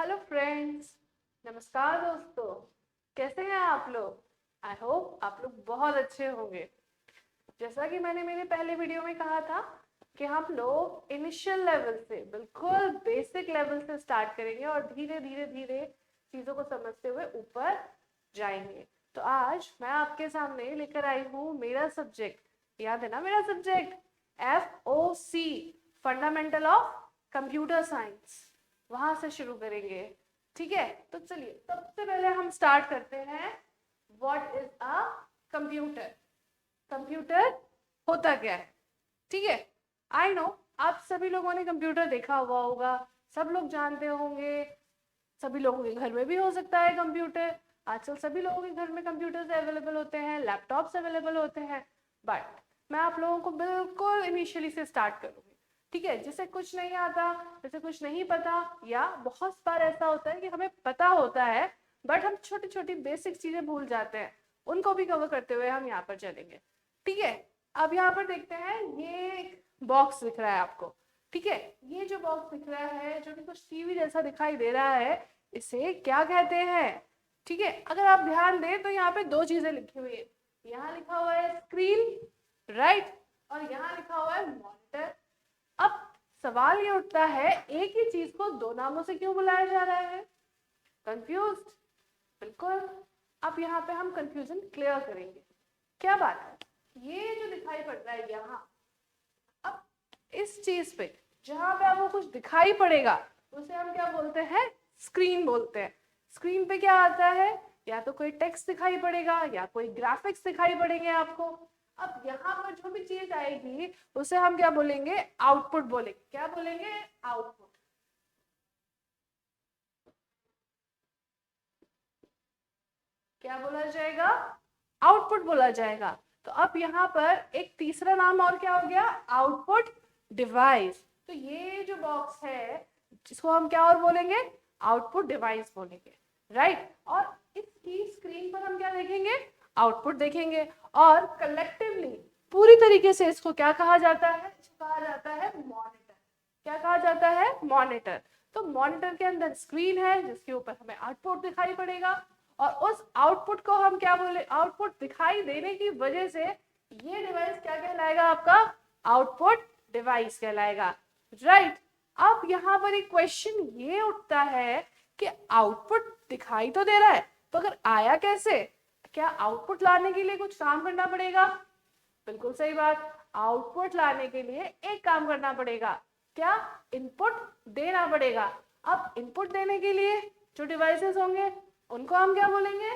Hello friends, नमस्कार दोस्तों। कैसे हैं आप लोग? आई होप आप लोग बहुत अच्छे होंगे। जैसा कि मैंने मेरे पहले वीडियो में कहा था कि हम लोग इनिशियल लेवल से, बिल्कुल बेसिक लेवल से स्टार्ट करेंगे और धीरे धीरे धीरे चीज़ों को समझते हुए ऊपर जाएंगे। तो आज मैं आपके सामने लेकर आई हूँ मेरा सब्जेक्ट। याद है ना मेरा subject? FOC, fundamental of computer science. वहां से शुरू करेंगे। ठीक है, तो चलिए सबसे पहले हम स्टार्ट करते हैं। What is a computer? Computer होता क्या है? ठीक है, आई नो आप सभी लोगों ने कंप्यूटर देखा हुआ होगा, सब लोग जानते होंगे। सभी लोगों के घर में भी हो सकता है कंप्यूटर। आजकल सभी लोगों के घर में कंप्यूटर्स अवेलेबल होते हैं, लैपटॉप्स अवेलेबल होते हैं। बट मैं आप लोगों को बिल्कुल इनिशियली से स्टार्ट करूंगी। ठीक है, जिसे कुछ नहीं आता, जिसे कुछ नहीं पता, या बहुत बार ऐसा होता है कि हमें पता होता है बट हम छोटी छोटी बेसिक चीजें भूल जाते हैं, उनको भी कवर करते हुए हम यहाँ पर चलेंगे। ठीक है, अब यहाँ पर देखते हैं, ये एक बॉक्स दिख रहा है आपको। ठीक है, ये जो बॉक्स दिख रहा है, जो कि कुछ टीवी जैसा दिखाई दे रहा है, इसे क्या कहते हैं? ठीक है, अगर आप ध्यान दें तो यहाँ पे दो चीजें लिखी हुई है। यहाँ लिखा हुआ है स्क्रीन, राइट, और यहाँ लिखा हुआ है मॉनिटर। अब सवाल ये उठता है, एक ही चीज को दो नामों से क्यों बुलाया जा रहा है? कंफ्यूज्ड? बिल्कुल। अब यहाँ पे हम कंफ्यूजन क्लियर करेंगे। क्या बात है, ये जो दिखाई पड़ रहा है यहाँ, अब इस चीज पे जहां पे आपको कुछ दिखाई पड़ेगा उसे हम क्या बोलते हैं? स्क्रीन बोलते हैं। स्क्रीन पे क्या आता है? या तो कोई टेक्स्ट दिखाई पड़ेगा या कोई ग्राफिक्स दिखाई पड़ेंगे आपको। अब यहाँ पर जो भी चीज आएगी उसे हम क्या बोलेंगे? आउटपुट बोलेंगे। क्या बोलेंगे? आउटपुट। क्या बोला जाएगा? आउटपुट बोला जाएगा। तो अब यहाँ पर एक तीसरा नाम और क्या हो गया? Output device. तो ये जो बॉक्स है जिसको हम क्या और बोलेंगे? आउटपुट डिवाइस बोलेंगे, राइट। और इसकी स्क्रीन पर हम क्या देखेंगे? आउटपुट देखेंगे। और कलेक्टिवली पूरी तरीके से इसको क्या कहा जाता है? इसको कहा जाता है मॉनिटर। क्या कहा जाता है? मॉनिटर। तो मॉनिटर के अंदर स्क्रीन है जिसके ऊपर हमें आउटपुट दिखाई पड़ेगा, और उस आउटपुट को हम क्या बोले? आउटपुट दिखाई देने की वजह से ये डिवाइस क्या कहलाएगा आपका? आउटपुट डिवाइस कहलाएगा, राइट। अब यहाँ पर एक क्वेश्चन ये उठता है कि आउटपुट दिखाई तो दे रहा है, तो अगर आया कैसे? क्या आउटपुट लाने के लिए कुछ काम करना पड़ेगा? बिल्कुल सही बात। आउटपुट लाने के लिए एक काम करना पड़ेगा। क्या? इनपुट देना पड़ेगा। अब इनपुट देने के लिए जो डिवाइसेस होंगे उनको हम क्या बोलेंगे?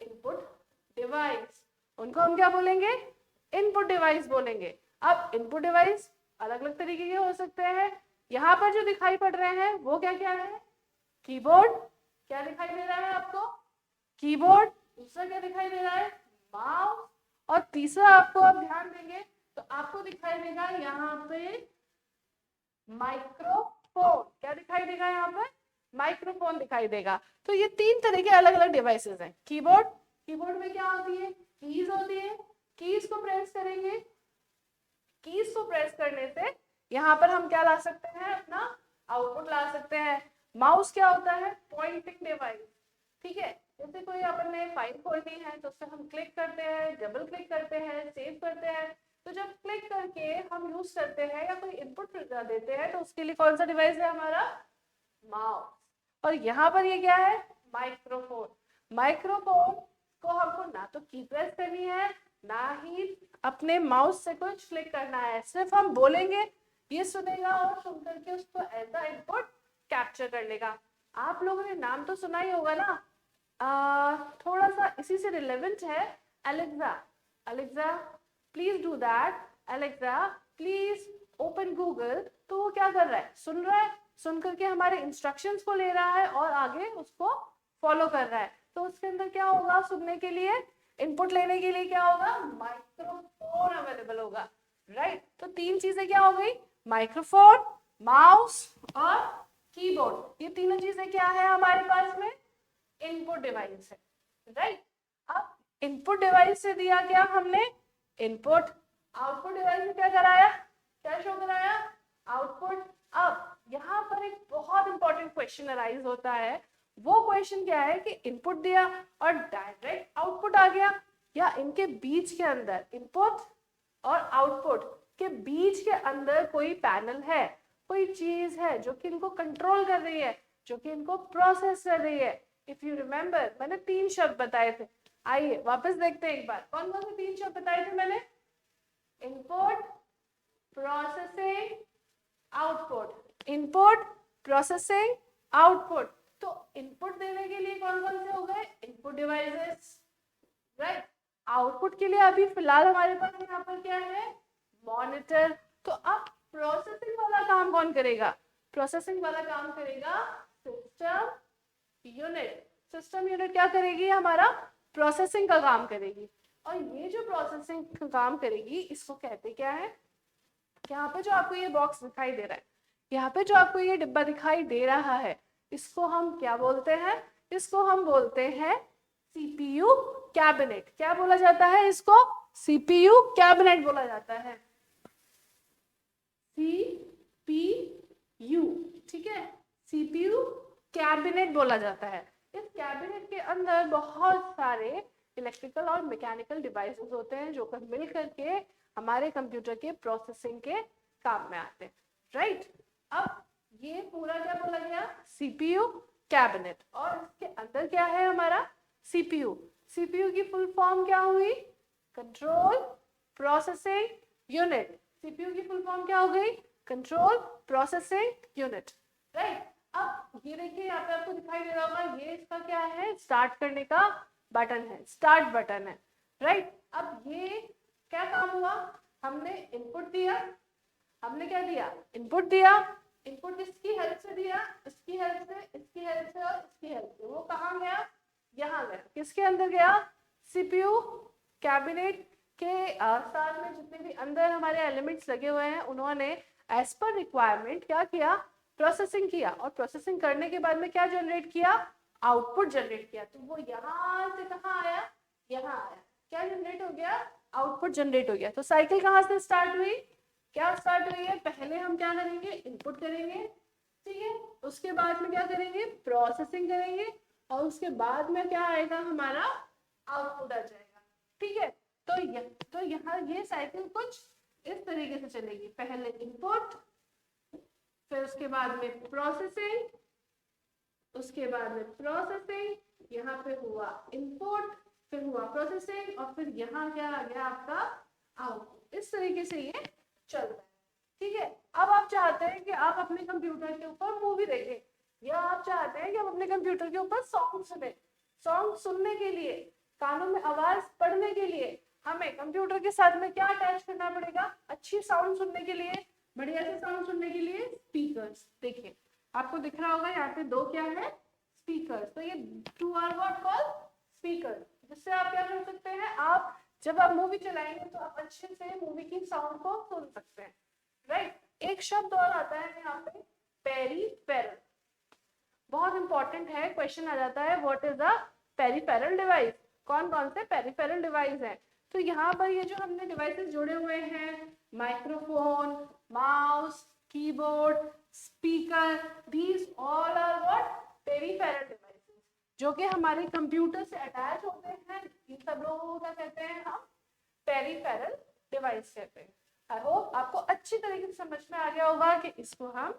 Input device. उनको हम क्या बोलेंगे? इनपुट डिवाइस बोलेंगे। अब इनपुट डिवाइस अलग अलग तरीके के हो सकते हैं। यहाँ पर जो दिखाई पड़ रहे हैं वो क्या क्या है? कीबोर्ड। क्या दिखाई दे रहा है आपको? कीबोर्ड। दूसरा क्या दिखाई दे रहा है? माउस। और तीसरा आपको अब ध्यान देंगे तो आपको दिखाई देगा यहाँ पे माइक्रोफोन। क्या दिखाई देगा यहाँ पर? माइक्रोफोन दिखाई देगा। तो ये तीन तरह के अलग अलग डिवाइसेस हैं। कीबोर्ड, कीबोर्ड में क्या होती है? कीज होती है। कीज को प्रेस करेंगे, कीज को प्रेस करने से यहाँ पर हम क्या ला सकते हैं? अपना आउटपुट ला सकते हैं। माउस क्या होता है? Pointing device. ठीक है, जैसे कोई अपन ने फाइल खोलनी है तो उससे हम क्लिक करते हैं, डबल क्लिक करते हैं, सेव करते हैं। तो जब क्लिक करके हम यूज करते हैं या कोई इनपुट देते हैं तो उसके लिए कौन सा डिवाइस है हमारा? माउस। और यहाँ पर ये क्या है? माइक्रोफोन। माइक्रोफोन को हमको ना तो की प्रेस करनी है, ना ही अपने माउस से कुछ क्लिक करना है। सिर्फ हम बोलेंगे, ये सुनेगा और सुन करके उसको ऐसा इनपुट कैप्चर कर लेगा। आप लोगों ने नाम तो सुना ही होगा ना, थोड़ा सा इसी से रिलेवेंट है, Alexa. Alexa please do that. Alexa please open Google. तो वो क्या कर रहा है? सुन रहा है, सुन करके हमारे इंस्ट्रक्शंस को ले रहा है और आगे उसको फॉलो कर रहा है। तो उसके अंदर क्या होगा? सुनने के लिए, इनपुट लेने के लिए क्या होगा? माइक्रोफोन अवेलेबल होगा, राइट। तो तीन चीजें क्या हो गई? माइक्रोफोन, माउस और कीबोर्ड। ये तीनों चीजें क्या है हमारे पास में? इनपुट डिवाइस है, राइट। अब इनपुट डिवाइस से दिया क्या हमने? इनपुट। आउटपुट डिवाइस में क्या कराया? क्या शो कराया? आउटपुट। अब यहाँ पर एक बहुत इंपॉर्टेंट क्वेश्चन अराइज होता है वो क्वेश्चन क्या है कि इनपुट दिया और डायरेक्ट आउटपुट आ गया, या इनके बीच के अंदर इनपुट और आउटपुट के बीच के अंदर कोई पैनल है, कोई चीज है जो कि इनको कंट्रोल कर रही है, जो कि इनको प्रोसेस कर रही है। इफ यू रिमेम्बर मैंने 3 शब्द बताए थे, आइए वापस देखते हैं एक बार। कौन कौन से 3 शब्द बताए थे मैंने? Input, processing, output. Input, processing, output. तो इनपुट देने के लिए कौन कौन से हो गए? Input devices, right. आउटपुट के लिए अभी फिलहाल हमारे पास यहाँ पर क्या है? मॉनिटर। तो अब प्रोसेसिंग वाला काम कौन करेगा? प्रोसेसिंग वाला काम करेगा सिस्टम यूनिट। सिस्टम यूनिट क्या करेगी? हमारा प्रोसेसिंग का काम करेगी। और ये जो प्रोसेसिंग का काम करेगी इसको कहते क्या है? यहाँ पे जो आपको ये बॉक्स दिखाई दे रहा है, यहाँ पे जो आपको ये डिब्बा दिखाई दे रहा है, इसको हम क्या बोलते हैं? इसको हम बोलते हैं सीपीयू कैबिनेट। क्या बोला जाता है इसको? सीपीयू कैबिनेट बोला जाता है। सीपीयू, ठीक है, सीपीयू कैबिनेट बोला जाता है। इस कैबिनेट के अंदर बहुत सारे इलेक्ट्रिकल और मैकेनिकल डिवाइसेस होते हैं जो मिल करके हमारे कंप्यूटर के प्रोसेसिंग के काम में आते हैं, राइट। अब ये पूरा क्या बोला गया? CPU cabinet. और इसके अंदर क्या है हमारा? सीपीयू। सीपीयू की फुल फॉर्म क्या हुई? Control processing unit. सीपीयू की फुल फॉर्म क्या हो गई? Control processing unit, right. अब ये देखिए यहाँ पे आपको दिखाई दे रहा होगा, ये इसका क्या है? स्टार्ट करने का बटन है, स्टार्ट बटन है, राइट। अब ये क्या काम हुआ? हमने इनपुट दिया, हमने क्या दिया? इनपुट दिया। इनपुट किसकी हेल्प से दिया? इसकी हेल्प से, इसकी हेल्प से और इसकी हेल्प से। वो कहाँ गया? यहाँ गया। किसके अंदर गया? सीपीयू कैबिनेट के साथ में जितने भी अंदर हमारे एलिमेंट्स लगे हुए हैं उन्होंने एज पर रिक्वायरमेंट क्या किया? प्रोसेसिंग किया। और प्रोसेसिंग करने के बाद में क्या जनरेट किया? आउटपुट जनरेट किया। तो वो यहाँ से कहाँ आया? यहाँ आया। क्या जनरेट हो गया? आउटपुट जनरेट हो गया। तो साइकिल कहाँ से स्टार्ट हुई? क्या स्टार्ट हुई है? पहले हम क्या करेंगे? इनपुट करेंगे, ठीक है। उसके बाद में क्या करेंगे? प्रोसेसिंग करेंगे। और उसके बाद में क्या आएगा? हमारा आउटपुट आ जाएगा, ठीक है। तो यहाँ ये साइकिल कुछ इस तरीके से चलेगी। पहले इनपुट, फिर उसके बाद में प्रोसेसिंग, उसके बाद में प्रोसेसिंग, यहाँ पे हुआ इनपुट, फिर हुआ प्रोसेसिंग, और फिर यहाँ क्या आ गया? आपका आउटपुट। इस तरीके से ये चल रहा है, ठीक है। अब आप चाहते हैं कि आप अपने कंप्यूटर के ऊपर मूवी देखें, या आप चाहते हैं कि आप अपने कंप्यूटर के ऊपर सॉन्ग सुने। सॉन्ग सुनने के लिए, कानों में आवाज पढ़ने के लिए हमें कंप्यूटर के साथ में क्या अटैच करना पड़ेगा? अच्छी साउंड सुनने के लिए, बढ़िया से साउंड सुनने के लिए स्पीकर्स। देखिए आपको दिख रहा होगा यहाँ पे 2 क्या है? स्पीकर्स। तो ये 2 आर व्हाट कॉल्ड स्पीकर्स, जिससे आप क्या कर सकते हैं? आप जब आप मूवी चलाएंगे तो आप अच्छे से मूवी की साउंड को सुन सकते हैं, राइट। एक शब्द और आता है यहाँ पे, पेरीफेरल। बहुत इंपॉर्टेंट है, क्वेश्चन आ जाता है what is a peripheral device. कौन कौन से पेरीफेरल डिवाइस है? तो यहाँ पर ये जो हमने डिवाइसेस जोड़े हुए हैं, microphone, mouse, keyboard, speaker, these all are what? Peripheral devices, जो कि हमारे कंप्यूटर से अटैच होते हैं। इन सब लोगों को क्या कहते हैं? हम पेरीफेरल डिवाइस कहते हैं। आई होप आपको अच्छी तरीके से समझ में आ गया होगा कि इसको हम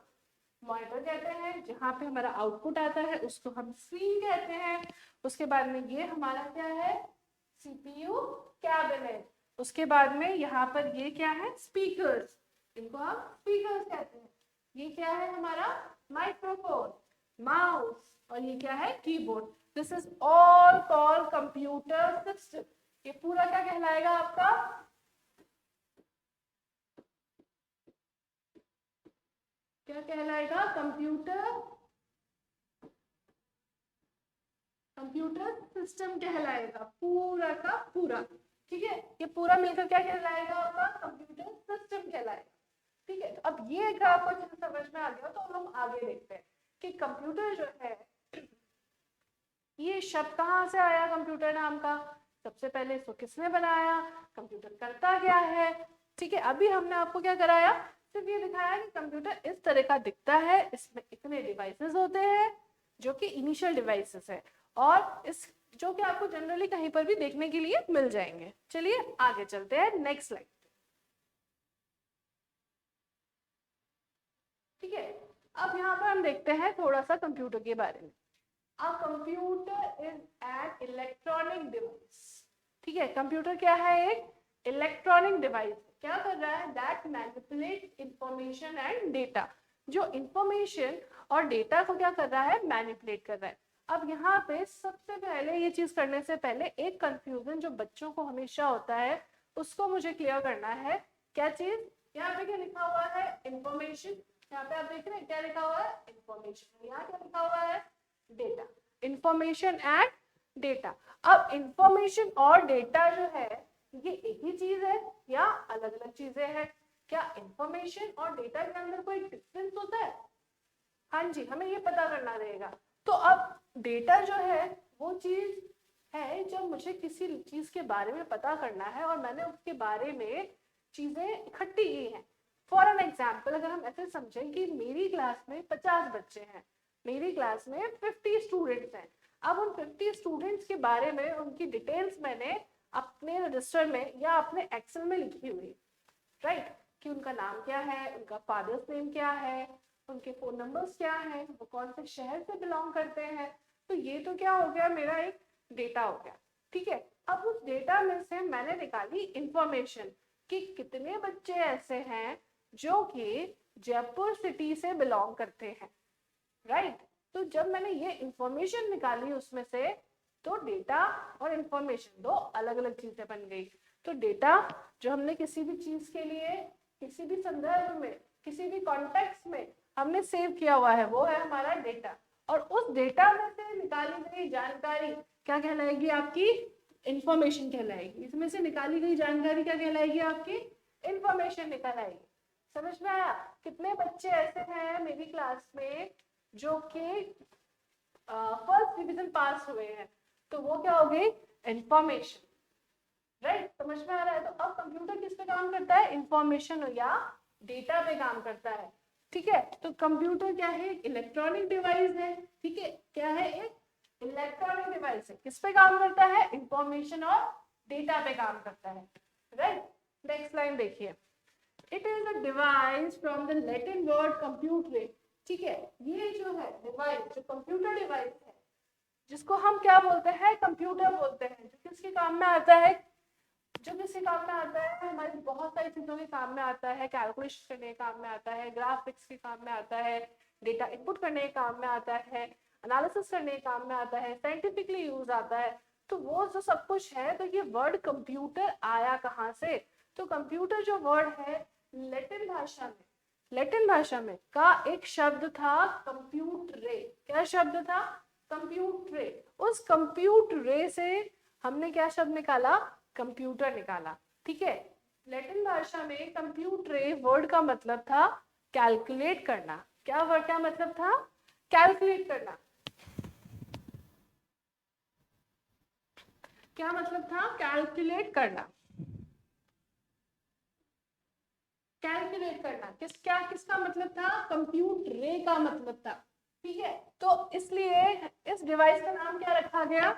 मॉनिटर कहते हैं, जहाँ पे हमारा आउटपुट आता है उसको हम स्क्रीन कहते हैं। उसके बाद में ये हमारा क्या है? CPU cabinet. उसके बाद में यहाँ पर ये क्या है? स्पीकर्स, इनको हम स्पीकर्स कहते हैं। ये क्या है? हमारा माइक्रोफोन, माउस, और ये क्या है? Keyboard. This is all called computer system. ये पूरा क्या कहलाएगा आपका? क्या कहलाएगा? कंप्यूटर सिस्टम कहलाएगा, पूरा का पूरा, ठीक है। ये पूरा मिलकर क्या कहलाएगा? आपका कंप्यूटर सिस्टम कहलाएगा, ठीक है। तो अब ये अगर आपको अच्छे से समझ में आ गया तो हम आगे देखते हैं कि कंप्यूटर जो है, ये शब्द कहाँ से आया कंप्यूटर नाम का? सबसे पहले इसको किसने बनाया? कंप्यूटर करता क्या है? ठीक है, अभी हमने आपको क्या कराया? सिर्फ ये दिखाया कि कंप्यूटर इस तरह का दिखता है, इसमें इतने डिवाइसेस होते हैं जो कि इनिशियल डिवाइसेस है, और इस जो कि आपको जनरली कहीं पर भी देखने के लिए मिल जाएंगे। चलिए आगे चलते हैं नेक्स्ट स्लाइड। ठीक है, अब यहाँ पर हम देखते हैं थोड़ा सा कंप्यूटर के बारे में। A computer is an electronic device। ठीक है, कंप्यूटर क्या है? एक इलेक्ट्रॉनिक डिवाइस। क्या कर रहा है? That manipulate information and data. जो इंफॉर्मेशन और डेटा को क्या कर रहा है? मैनिपुलेट कर रहा है। अब यहाँ पे सबसे पहले ये चीज करने से पहले एक कंफ्यूजन जो बच्चों को हमेशा होता है उसको मुझे क्लियर करना है। क्या चीज? यहाँ पे क्या लिखा हुआ है? इंफॉर्मेशन। यहाँ पे आप देख रहे हैं क्या लिखा हुआ है? इंफॉर्मेशन। यहाँ क्या लिखा हुआ है? डेटा। Information and data. अब इंफॉर्मेशन और डेटा जो है ये एक ही चीज है या अलग अलग चीजें हैं? क्या इंफॉर्मेशन और डेटा के अंदर कोई डिफरेंस होता है? हाँ जी, हमें ये पता करना रहेगा। तो अब डेटा जो है वो चीज है जब मुझे किसी चीज के बारे में पता करना है और मैंने उसके बारे में चीजें इकट्ठी की हैं। फॉर एन एग्जाम्पल, अगर हम ऐसे समझें कि मेरी क्लास में 50 बच्चे हैं, मेरी क्लास में 50 स्टूडेंट्स हैं। अब उन 50 स्टूडेंट्स के बारे में उनकी डिटेल्स मैंने अपने रजिस्टर में या अपने एक्सेल में लिखी हुई, राइट? कि उनका नाम क्या है, उनका फादर्स नेम क्या है, उनके फोन नंबर्स क्या हैं, वो कौन से शहर से बिलोंग करते हैं। तो ये तो क्या हो गया? मेरा एक डेटा हो गया। ठीक है, अब उस डेटा में से मैंने निकाली इंफॉर्मेशन कि कितने बच्चे ऐसे हैं जो कि जयपुर सिटी से बिलोंग करते हैं, राइट? तो जब मैंने ये इंफॉर्मेशन निकाली उसमें से, तो डेटा और इंफॉर्मेशन दो अलग अलग चीजें बन गई। तो डेटा जो हमने किसी भी चीज के लिए, किसी भी संदर्भ में, किसी भी कॉन्टेक्स्ट में हमने सेव किया हुआ है वो है हमारा डेटा। और उस डेटा में से निकाली गई जानकारी क्या कहलाएगी? आपकी इंफॉर्मेशन कहलाएगी। इसमें से निकाली गई जानकारी क्या कहलाएगी? आपकी इंफॉर्मेशन निकल आएगी। समझ में आया? कितने बच्चे ऐसे हैं मेरी क्लास में जो कि फर्स्ट डिवीजन पास हुए हैं, तो वो क्या हो गई? Information, right? समझ में आ रहा है? तो अब कंप्यूटर किस पे काम करता है? इंफॉर्मेशन या डेटा पे काम करता है। ठीक है, तो कंप्यूटर क्या है? इलेक्ट्रॉनिक डिवाइस है। ठीक है, क्या है? एक इलेक्ट्रॉनिक डिवाइस है। किस पे काम करता है? इंफॉर्मेशन और डेटा पे काम करता है, राइट? नेक्स्ट लाइन देखिए। It is a device from the Latin word computer. ठीक है, ये जो है डिवाइस, जो कंप्यूटर डिवाइस है, जिसको हम क्या बोलते हैं? कंप्यूटर बोलते हैं। जो किसके काम में आता है? जो किसी काम में आता है? हमारी बहुत सारी चीजों के काम में आता है। कैलकुलेशन करने के काम में आता है, ग्राफिक्स के काम में आता है, डेटा इनपुट करने के काम में आता है, एनालिसिस करने के काम में आता है, साइंटिफिकली यूज आता है। तो वो जो सब कुछ है, तो ये वर्ड कंप्यूटर आया कहाँ से? तो कंप्यूटर जो वर्ड है लैटिन भाषा में, लैटिन भाषा में का एक शब्द था कंप्यूटरे। क्या शब्द था? कंप्यूटरे। उस कंप्यूटरे से हमने क्या शब्द निकाला? कंप्यूटर निकाला। ठीक है, लैटिन भाषा में कंप्यूटरे वर्ड का मतलब था कैलकुलेट करना। क्या वर्ड, क्या मतलब था? कैलकुलेट करना। क्या मतलब था? कैलकुलेट करना। कैलकुलेट करना किसका मतलब था? कंप्यूटरे का मतलब था। ठीक है, तो इसलिए इस डिवाइस का नाम क्या रखा गया?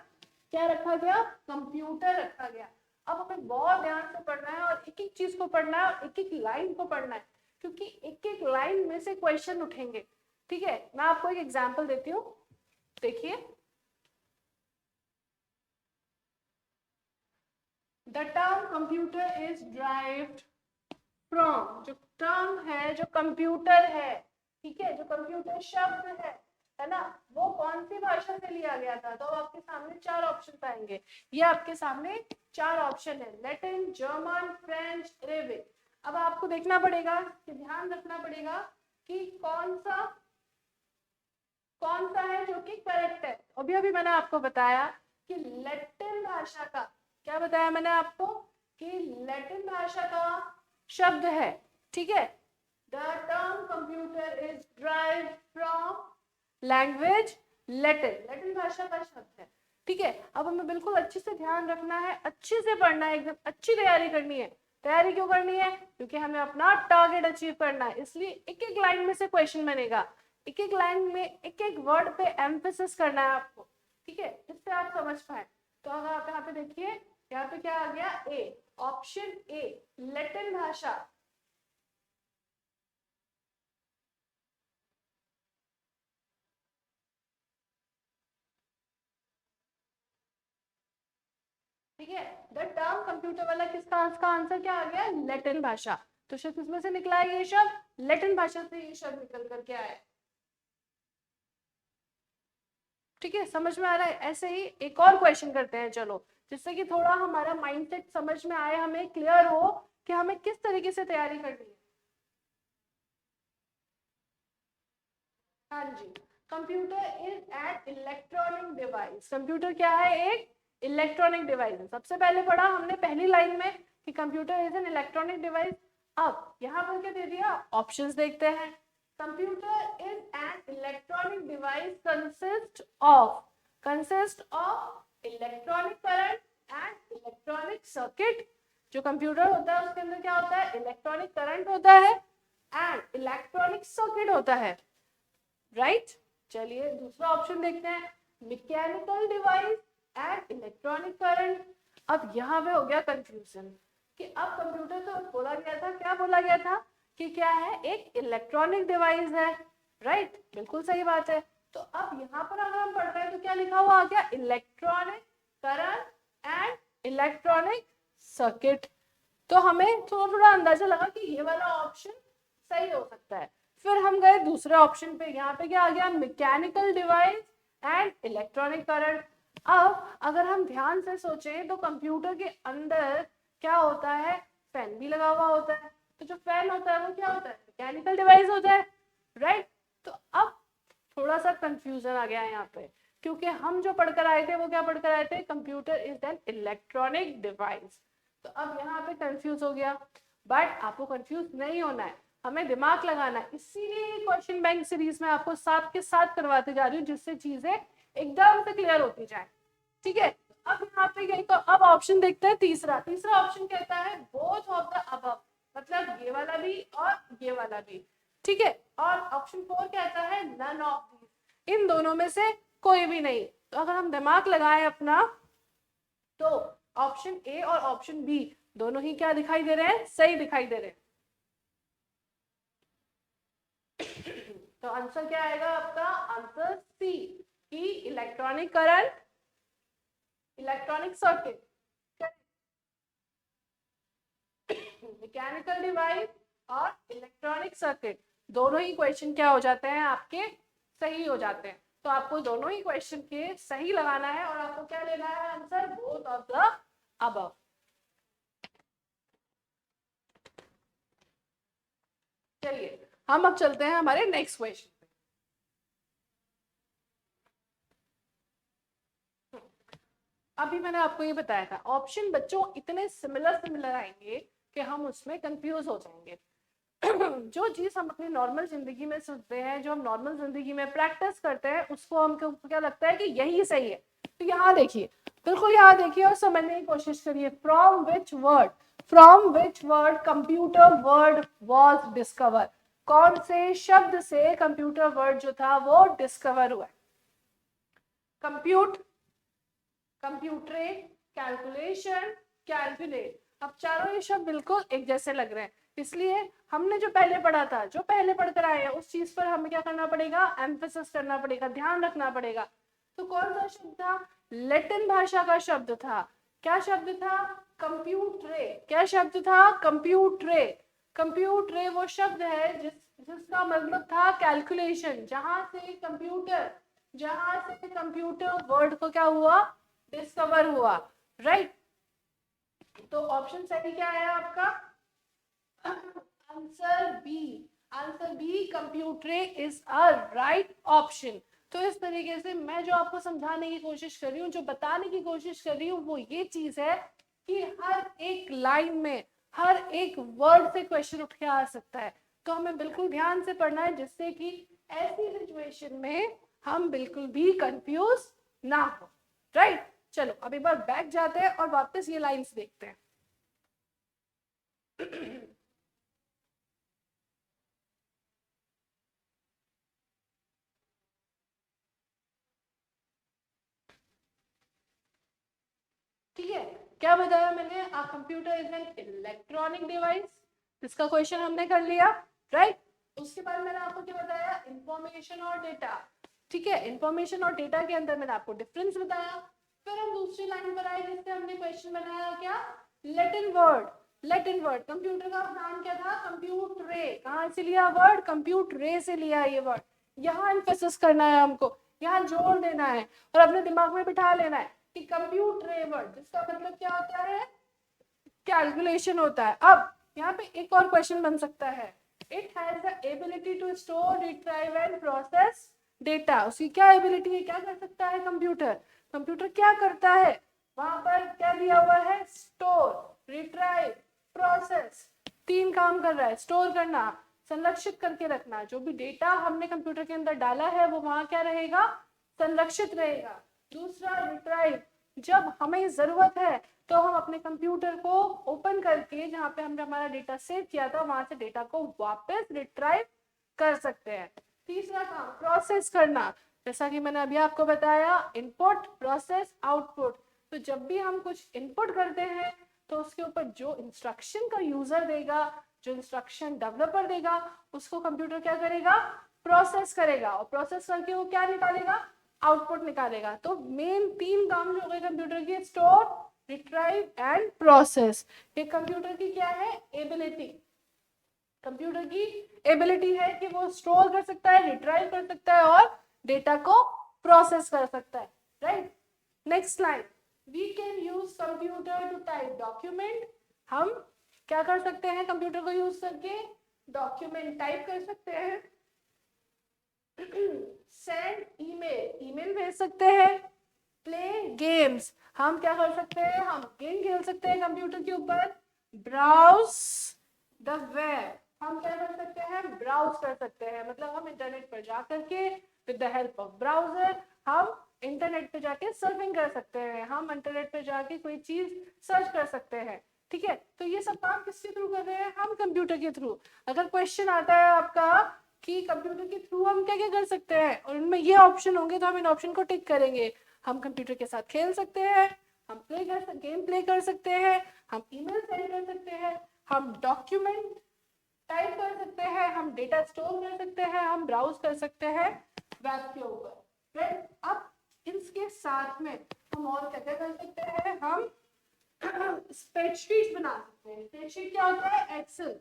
क्या रखा गया? कंप्यूटर रखा गया। अब हमें बहुत ध्यान से पढ़ना है और एक एक चीज को पढ़ना है और एक एक लाइन को पढ़ना है, क्योंकि एक एक लाइन में से क्वेश्चन उठेंगे। ठीक है, मैं आपको एक एग्जांपल देती हूँ, देखिए। The term computer is derived from, जो टर्म है, जो कंप्यूटर है, ठीक है, जो कंप्यूटर शब्द है ना, वो कौन सी भाषा से लिया गया था? तो आपके सामने 4 ऑप्शन आएंगे। ये आपके सामने 4 ऑप्शन है, लैटिन, जर्मन, फ्रेंच, अरेबिक। अब आपको देखना पड़ेगा कि ध्यान रखना पड़ेगा कि कौन सा है जो कि करेक्ट है। अभी अभी मैंने आपको बताया कि लैटिन भाषा का, क्या बताया मैंने आपको? कि लैटिन भाषा का शब्द है। ठीक है, the term computer is derived from language Latin, Latin भाषा का शब्द है। ठीक है, अब हमें बिल्कुल अच्छे से ध्यान रखना है, अच्छे से पढ़ना है, एकदम अच्छी तैयारी करनी है, तैयारी क्यों करनी है? क्योंकि हमें अपना टारगेट अचीव करना है, इसलिए एक एक लाइन में से क्वेश्चन बनेगा, एक एक लाइन में एक एक वर्ड पे एम्फेसिस करना है आपको, ठीक है, जिससे आप समझ पाए। तो अगर आप यहाँ पे देखिए, यहाँ पे क्या आ गया? ए, ऑप्शन ए, लैटिन भाषा। ठीक है, द टर्म कंप्यूटर वाला किसका, इसका आंसर क्या आ गया? लैटिन भाषा। तो शब्द किसमें से निकला है? ये शब्द लैटिन भाषा से ये शब्द निकल करके आया। ठीक है, समझ में आ रहा है? ऐसे ही एक और क्वेश्चन करते हैं चलो, जिससे कि थोड़ा हमारा माइंडसेट समझ में आए, हमें क्लियर हो कि हमें किस तरीके से तैयारी करनी है। हाँ जी, computer is an electronic device. Computer क्या है? एक इलेक्ट्रॉनिक डिवाइस है। सबसे पहले पढ़ा हमने पहली लाइन में कि computer is an electronic device. अब यहाँ पर क्या दे दिया? ऑप्शंस देखते हैं। Computer is an electronic device consist of electronic current and electronic circuit. जो कंप्यूटर होता है उसके अंदर क्या होता है? इलेक्ट्रॉनिक करंट होता है एंड इलेक्ट्रॉनिक सर्किट होता है, राइट? चलिए दूसरा ऑप्शन देखते हैं, mechanical device and electronic current. अब यहाँ पे हो गया कंफ्यूजन कि अब कंप्यूटर तो बोला गया था, क्या बोला गया था कि क्या है? एक इलेक्ट्रॉनिक डिवाइस है, राइट? बिल्कुल सही बात है। तो अब यहाँ पर अगर हम पढ़ रहे हैं तो क्या लिखा हुआ आ गया? Electronic current and electronic circuit. तो हमें थोड़ा थोड़ा अंदाजा लगा कि ये वाला ऑप्शन सही हो सकता है। फिर हम गए दूसरे ऑप्शन पे, यहाँ पे क्या आ गया? Mechanical device and electronic current. अब अगर हम ध्यान से सोचें तो कंप्यूटर के अंदर क्या होता है? फैन भी लगा हुआ होता है। तो जो फैन होता है वो क्या होता है? मैकेनिकल डिवाइस होता है, राइट? तो अब थोड़ा सा कंफ्यूजन आ गया है यहाँ पे, क्योंकि हम जो पढ़कर आए थे वो क्या पढ़कर आए थे? Computer is an electronic device. तो अब यहाँ पे कंफ्यूज हो गया, बट आपको कंफ्यूज नहीं होना है, हमें दिमाग लगाना है। इसीलिए क्वेश्चन बैंक सीरीज में आपको साथ के साथ करवाते जा रही हूँ, जिससे चीजें एकदम से क्लियर होती जाए, ठीक है? अब यहाँ पे गई तो अब ऑप्शन देखते हैं तीसरा। तीसरा ऑप्शन कहता है बोथ ऑफ द अबव, मतलब ये वाला भी और ये वाला भी, ठीक है? और ऑप्शन 4 कहता है नन ऑफ दीज, इन दोनों में से कोई भी नहीं। तो अगर हम दिमाग लगाएं अपना, तो ऑप्शन ए और ऑप्शन बी दोनों ही क्या दिखाई दे रहे हैं? सही दिखाई दे रहे हैं। तो आंसर क्या आएगा आपका? आंसर सी, की electronic current, electronic circuit, mechanical device और इलेक्ट्रॉनिक सर्किट, दोनों ही क्वेश्चन क्या हो जाते हैं आपके? सही हो जाते हैं। तो आपको दोनों ही क्वेश्चन के सही लगाना है और आपको क्या लेना है? Answer both of the above. चलिए हम अब चलते हैं हमारे नेक्स्ट क्वेश्चन पे। अभी मैंने आपको ये बताया था, ऑप्शन बच्चों इतने सिमिलर आएंगे कि हम उसमें कंफ्यूज हो जाएंगे। जो चीज हम अपनी नॉर्मल जिंदगी में सुनते हैं, जो हम नॉर्मल जिंदगी में प्रैक्टिस करते हैं, उसको हमको क्या लगता है कि यही सही है। तो यहाँ देखिए, बिल्कुल यहाँ देखिए और समझने की कोशिश करिए। From which word computer word was discover. कौन से शब्द से कंप्यूटर वर्ड जो था वो डिस्कवर हुआ? Compute, computare, calculation, calculate. अब चारों ये शब्द बिल्कुल एक जैसे लग रहे हैं, इसलिए हमने जो पहले पढ़ा था, जो पहले पढ़कर आए हैं, उस चीज पर हमें क्या करना पड़ेगा? एम्फेसिस करना पड़ेगा, ध्यान रखना पड़ेगा। तो कौन सा शब्द था? लैटिन भाषा का शब्द था। क्या शब्द था? कंप्यूटरे। क्या शब्द था? कंप्यूटरे। कंप्यूटरे वो शब्द है जिसका मतलब था कैलकुलेशन, जहां से कंप्यूटर वर्ड को क्या हुआ? डिस्कवर हुआ, राइट? तो ऑप्शन सही क्या है आपका? Answer B computare is a right option. तो इस तरीके से मैं जो आपको समझाने की कोशिश कर रही हूँ, जो बताने की कोशिश कर रही हूँ, वो ये चीज है कि हर एक लाइन में हर एक वर्ड से क्वेश्चन उठ के आ सकता है। तो हमें बिल्कुल ध्यान से पढ़ना है, जिससे कि ऐसी सिचुएशन में हम बिल्कुल भी कंफ्यूज ना हो, राइट? चलो अब एक बार बैक जाते हैं और वापस ये लाइंस देखते हैं। ठीक है, क्या बताया मैंने, आ computer is an electronic device, इसका क्वेश्चन हमने कर लिया, राइट। उसके बाद मैंने आपको क्या बताया, इंफॉर्मेशन और डेटा। ठीक है, इंफॉर्मेशन और डेटा के अंदर मैंने आपको डिफरेंस बताया। फिर हम दूसरी लाइन पर आए जिससे हमने क्वेश्चन बनाया क्या, Latin word. Latin word, computer का नाम क्या था, कंप्यूट रे। कहाँ से लिया वर्ड, कंप्यूट रे से लिया ये वर्ड। यहाँ एम्फेसिस करना है हमको, यहाँ जोड़ देना है और अपने दिमाग में बिठा लेना है कि कंप्यूट रे वर्ड जिसका मतलब क्या होता है, कैलकुलेशन होता है। अब यहाँ पे एक और क्वेश्चन बन सकता है, it has the ability to store, retrieve and process data. उसकी क्या एबिलिटी है, क्या कर सकता है कंप्यूटर, कंप्यूटर क्या करता है, वहां पर क्या दिया हुआ है, स्टोर, रिट्राइव, प्रोसेस, तीन काम कर रहा है, स्टोर करना, संरक्षित करके रखना। जो भी डेटा हमने कंप्यूटर के अंदर डाला है वो वहां क्या रहेगा, संरक्षित रहेगा। दूसरा रिट्राइव, जब हमें जरूरत है तो हम अपने कंप्यूटर को ओपन करके जहाँ पे हमने हमारा डेटा सेव किया था वहां से डेटा को वापस रिट्राइव कर सकते हैं। तीसरा काम प्रोसेस करना, जैसा कि मैंने अभी आपको बताया, इनपुट, प्रोसेस, आउटपुट। तो जब भी हम कुछ इनपुट करते हैं तो उसके ऊपर जो इंस्ट्रक्शन का यूजर देगा, जो इंस्ट्रक्शन डेवलपर देगा, उसको कंप्यूटर क्या करेगा, प्रोसेस करेगा, और प्रोसेस करके वो क्या निकालेगा, आउटपुट निकालेगा। तो मेन तीन काम जो हो गए कंप्यूटर के, स्टोर, रिट्राइव एंड प्रोसेस। ये कंप्यूटर की क्या है, एबिलिटी। कंप्यूटर की एबिलिटी है कि वो स्टोर कर सकता है, रिट्राइव कर सकता है और डेटा को प्रोसेस कर सकता है, right. Next line, we can use computer to type document. हम क्या कर सकते हैं कंप्यूटर को यूज करके, डॉक्यूमेंट टाइप कर सकते हैं। सेंड ईमेल, ईमेल भेज सकते हैं। प्ले गेम्स, हम क्या कर सकते हैं, हम गेम खेल सकते हैं कंप्यूटर के ऊपर। ब्राउज द वेब, हम क्या कर सकते हैं, ब्राउज कर सकते हैं, मतलब हम इंटरनेट पर जा करके with the help of browser हम इंटरनेट पे जाके सर्फिंग कर सकते हैं, हम इंटरनेट पे जाके कोई चीज सर्च कर सकते हैं। ठीक है, तो ये सब काम किसके थ्रू कर रहे हैं, हम कंप्यूटर के थ्रू। अगर क्वेश्चन आता है आपका कि कंप्यूटर के थ्रू हम क्या क्या कर सकते हैं और इनमें ये ऑप्शन होंगे तो हम इन ऑप्शन को टिक करेंगे। हम कंप्यूटर के साथ खेल सकते हैं, हम गेम प्ले कर सकते हैं, हम ईमेल सेंड कर सकते हैं, हम डॉक्यूमेंट टाइप कर सकते हैं, हम डेटा स्टोर कर सकते हैं, हम ब्राउज कर सकते हैं वेब के ऊपर, राइट। अब इसके साथ में हम और क्या क्या कर सकते हैं, हम स्प्रेडशीट बना सकते हैं। स्प्रेडशीट क्या होता है, एक्सेल।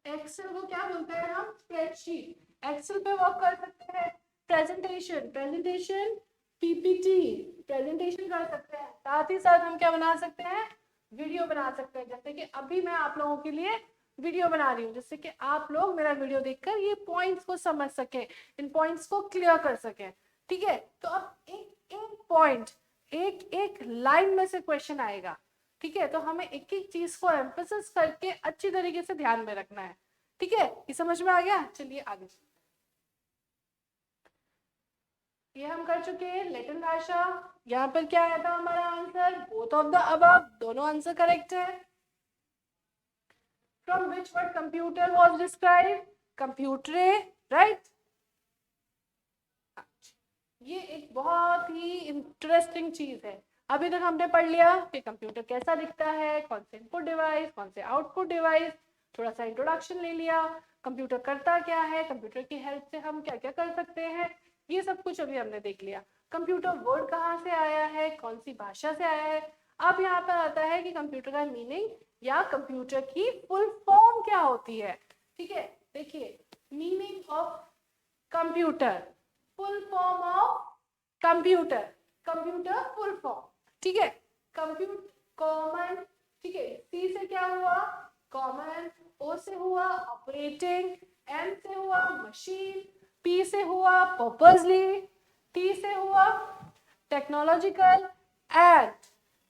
एक्सेल को क्या बोलते हैं हम, स्प्रेडशीट। एक्सेल पे वर्क कर सकते हैं। प्रेजेंटेशन, प्रेजेंटेशन पीपीटी, प्रेजेंटेशन कर सकते हैं। साथ ही साथ हम क्या बना सकते हैं, वीडियो बना सकते हैं। जैसे कि अभी मैं आप लोगों के लिए वीडियो बना रही हूँ, जिससे कि आप लोग मेरा वीडियो देखकर ये पॉइंट्स को समझ सकें, इन पॉइंट्स को क्लियर कर सकें। ठीक है, तो अब एक एक पॉइंट, एक एक लाइन में से क्वेश्चन आएगा। ठीक है, तो हमें एक एक चीज को एम्फेसिस करके अच्छी तरीके से ध्यान में रखना है। ठीक है, ये समझ में आ गया, चलिए आगे। ये हम कर चुके हैं लैटिन भाषा। यहाँ पर क्या आया था हमारा answer, both of the above, दोनों आंसर करेक्ट है। From which word computer was describe, computare, right. ये एक बहुत ही इंटरेस्टिंग चीज है। अभी तक हमने पढ़ लिया कि कंप्यूटर कैसा दिखता है, कौन से इनपुट डिवाइस, कौन से आउटपुट डिवाइस, थोड़ा सा इंट्रोडक्शन ले लिया, कंप्यूटर करता क्या है, कंप्यूटर की हेल्प से हम क्या क्या कर सकते हैं, ये सब कुछ अभी हमने देख लिया। कंप्यूटर वर्ड कहाँ से आया है, कौन सी भाषा से आया है। अब यहाँ पर आता है कि कंप्यूटर का मीनिंग या कंप्यूटर की फुल फॉर्म क्या होती है। ठीक है, देखिए, meaning of computer, full form of computer, computer full form. ठीक है, कंप्यूटर कॉमन, ठीक है, सी से क्या हुआ, कॉमन, ओ से हुआ ऑपरेटिंग, एम से हुआ मशीन, पी से हुआ पर्पसली, टी से हुआ टेक्नोलॉजिकल, एंड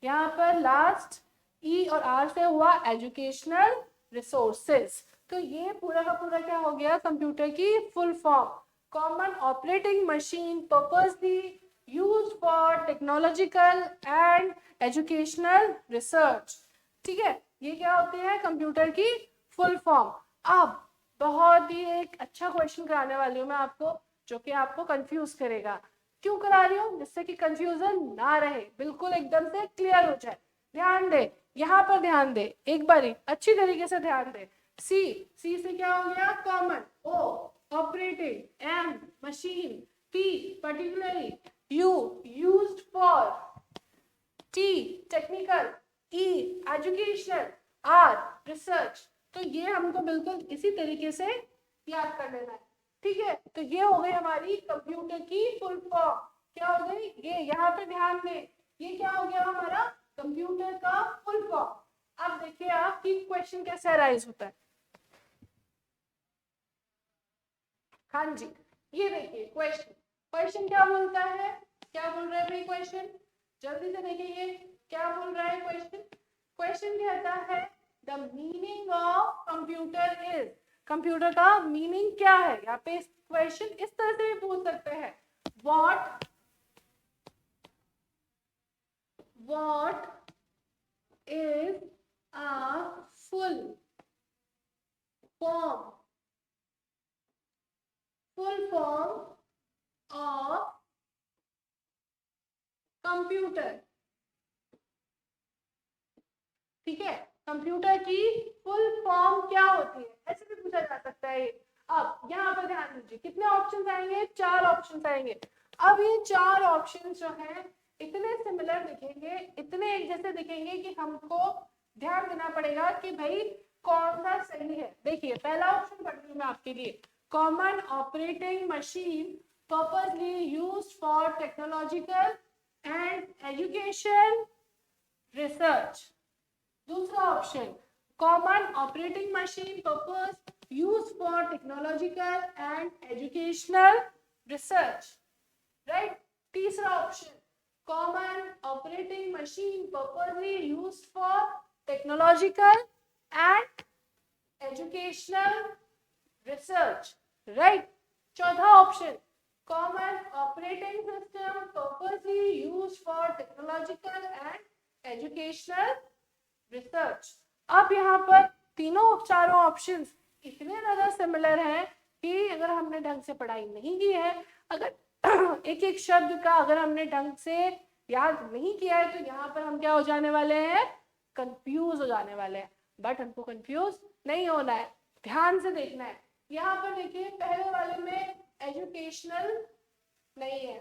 यहाँ पर लास्ट ई और आर से हुआ एजुकेशनल रिसोर्सेज। तो ये पूरा का पूरा क्या हो गया, कंप्यूटर की full form. Common operating machine, purposely, used for technological and educational research. ठीक है, ये क्या होती है कंप्यूटर की फुल फॉर्म। अब बहुत ही एक अच्छा क्वेश्चन कराने वाली हूँ मैं आपको, जो कि आपको कंफ्यूज करेगा। क्यों करा रही हूँ? जिससे कि कंफ्यूजन ना रहे, बिल्कुल एकदम से क्लियर हो जाए। ध्यान दे, यहाँ पर ध्यान दे, एक बारी अच्छी तरीके से ध्यान दे। सी, सी से क्या हो गया? Common. O operating, M machine, P particularly, U used for, T technical, E educational, R research. तो ये हमको बिल्कुल इसी तरीके से याद कर लेना है। ठीक है, तो ये हो गई हमारी कंप्यूटर की फुल फॉर्म। क्या हो गई? ये यहाँ पे ध्यान दें, ये क्या हो गया हमारा कंप्यूटर का फुल फॉर्म। अब देखिए आप कि क्वेश्चन कैसे अराइज होता है। हाँ जी, ये देखिए क्वेश्चन, क्वेश्चन क्या बोलता है? क्या बोल रहा है भाई क्वेश्चन? जल्दी से देखिए क्या बोल रहा है क्वेश्चन। क्वेश्चन कहता है the meaning of computer is, computer का मीनिंग क्या है? यहाँ पे क्वेश्चन इस तरह से भी पूछ सकते हैं, what is a full form of computer. ठीक है, कंप्यूटर की फुल फॉर्म क्या होती है, ऐसे भी पूछा जा सकता है। अब यहाँ पर ध्यान दीजिए, कितने ऑप्शंस आएंगे? 4 ऑप्शंस आएंगे। अब ये 4 ऑप्शंस जो हैं इतने सिमिलर दिखेंगे, इतने एक जैसे दिखेंगे कि हमको ध्यान देना पड़ेगा कि भाई कौन सा सही है। देखिए पहला ऑप्शन पढ़ रही हूँ मैं आपके लिए, common operating machine purposely used for technological and education research. दूसरा option, common operating machine purpose use for technological and educational research, right. तीसरा option, common operating machine purposely use for technological and educational research, right. चौथा option, common operating system purposely use for technological and educational research. अब यहाँ पर तीनों चारों options इतने ज्यादा similar हैं कि अगर हमने ढंग से पढ़ाई नहीं की है, अगर एक एक शब्द का अगर हमने ढंग से याद नहीं किया है, तो यहाँ पर हम क्या हो जाने वाले हैं? कंफ्यूज हो जाने वाले हैं। बट हमको कंफ्यूज नहीं होना है, ध्यान से देखना है। यहाँ पर देखिए पहले वाले में एजुकेशनल नहीं है,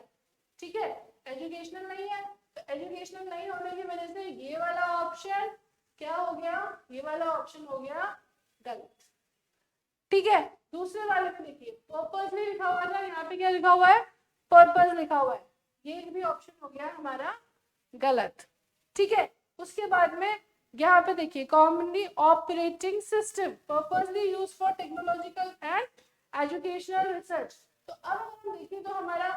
ठीक है, एजुकेशनल नहीं है, तो एजुकेशनल नहीं होने की वजह से ये वाला ऑप्शन क्या हो गया? ये वाला ऑप्शन हो गया गलत। ठीक है, दूसरे वाले में देखिए पर्पसली लिखा हुआ था, यहाँ पे क्या लिखा हुआ है? पर्पस लिखा हुआ है, ये भी ऑप्शन हो गया हमारा गलत। ठीक है, उसके बाद में यहाँ पे देखिए commonly operating system purposely use for technological and educational research. तो अब हम देखें तो हमारा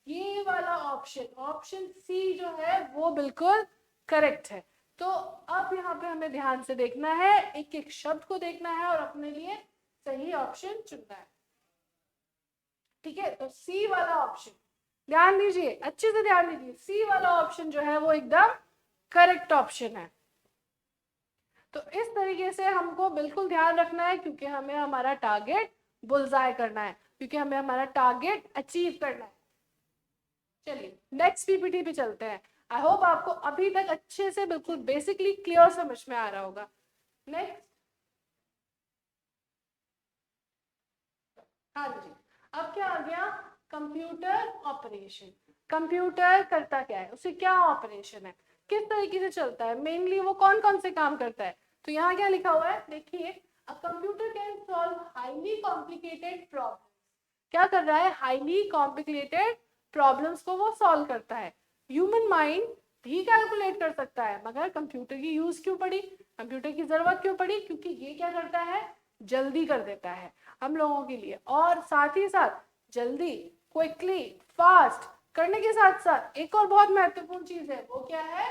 ये वाला ऑप्शन, ऑप्शन सी जो है वो बिल्कुल करेक्ट है। तो अब यहाँ पे हमें ध्यान से देखना है, एक एक शब्द को देखना है और अपने लिए सही ऑप्शन चुनना है। ठीक है, तो सी वाला ऑप्शन ध्यान दीजिए, अच्छे से ध्यान दीजिए, सी वाला ऑप्शन जो है वो एकदम करेक्ट ऑप्शन है। तो इस तरीके से हमको बिल्कुल ध्यान रखना है, क्योंकि हमें हमारा टारगेट बुलजाय करना है, क्योंकि हमें हमारा टारगेट अचीव करना है। चलिए नेक्स्ट पीपीटी पे चलते हैं। आई होप आपको अभी तक अच्छे से बिल्कुल बेसिकली क्लियर समझ में आ रहा होगा। नेक्स्ट, हाँ जी, अब क्या आ गया? Computer operation. कंप्यूटर करता क्या है, उसे क्या ऑपरेशन है, किस तरीके से चलता है, मेनली वो कौन कौन से काम करता है। तो यहाँ क्या लिखा हुआ है देखिए, अ computer can solve highly complicated problem. क्या कर रहा है? हाईली कॉम्प्लिकेटेड प्रॉब्लम्स को वो सॉल्व करता है। ह्यूमन माइंड भी कैलकुलेट कर सकता है, मगर कंप्यूटर की यूज क्यों पड़ी, कंप्यूटर की जरूरत क्यों पड़ी? क्योंकि ये क्या करता है? जल्दी कर देता है हम लोगों के लिए, और साथ ही साथ जल्दी, क्विकली, फास्ट करने के साथ साथ एक और बहुत महत्वपूर्ण चीज है, वो क्या है?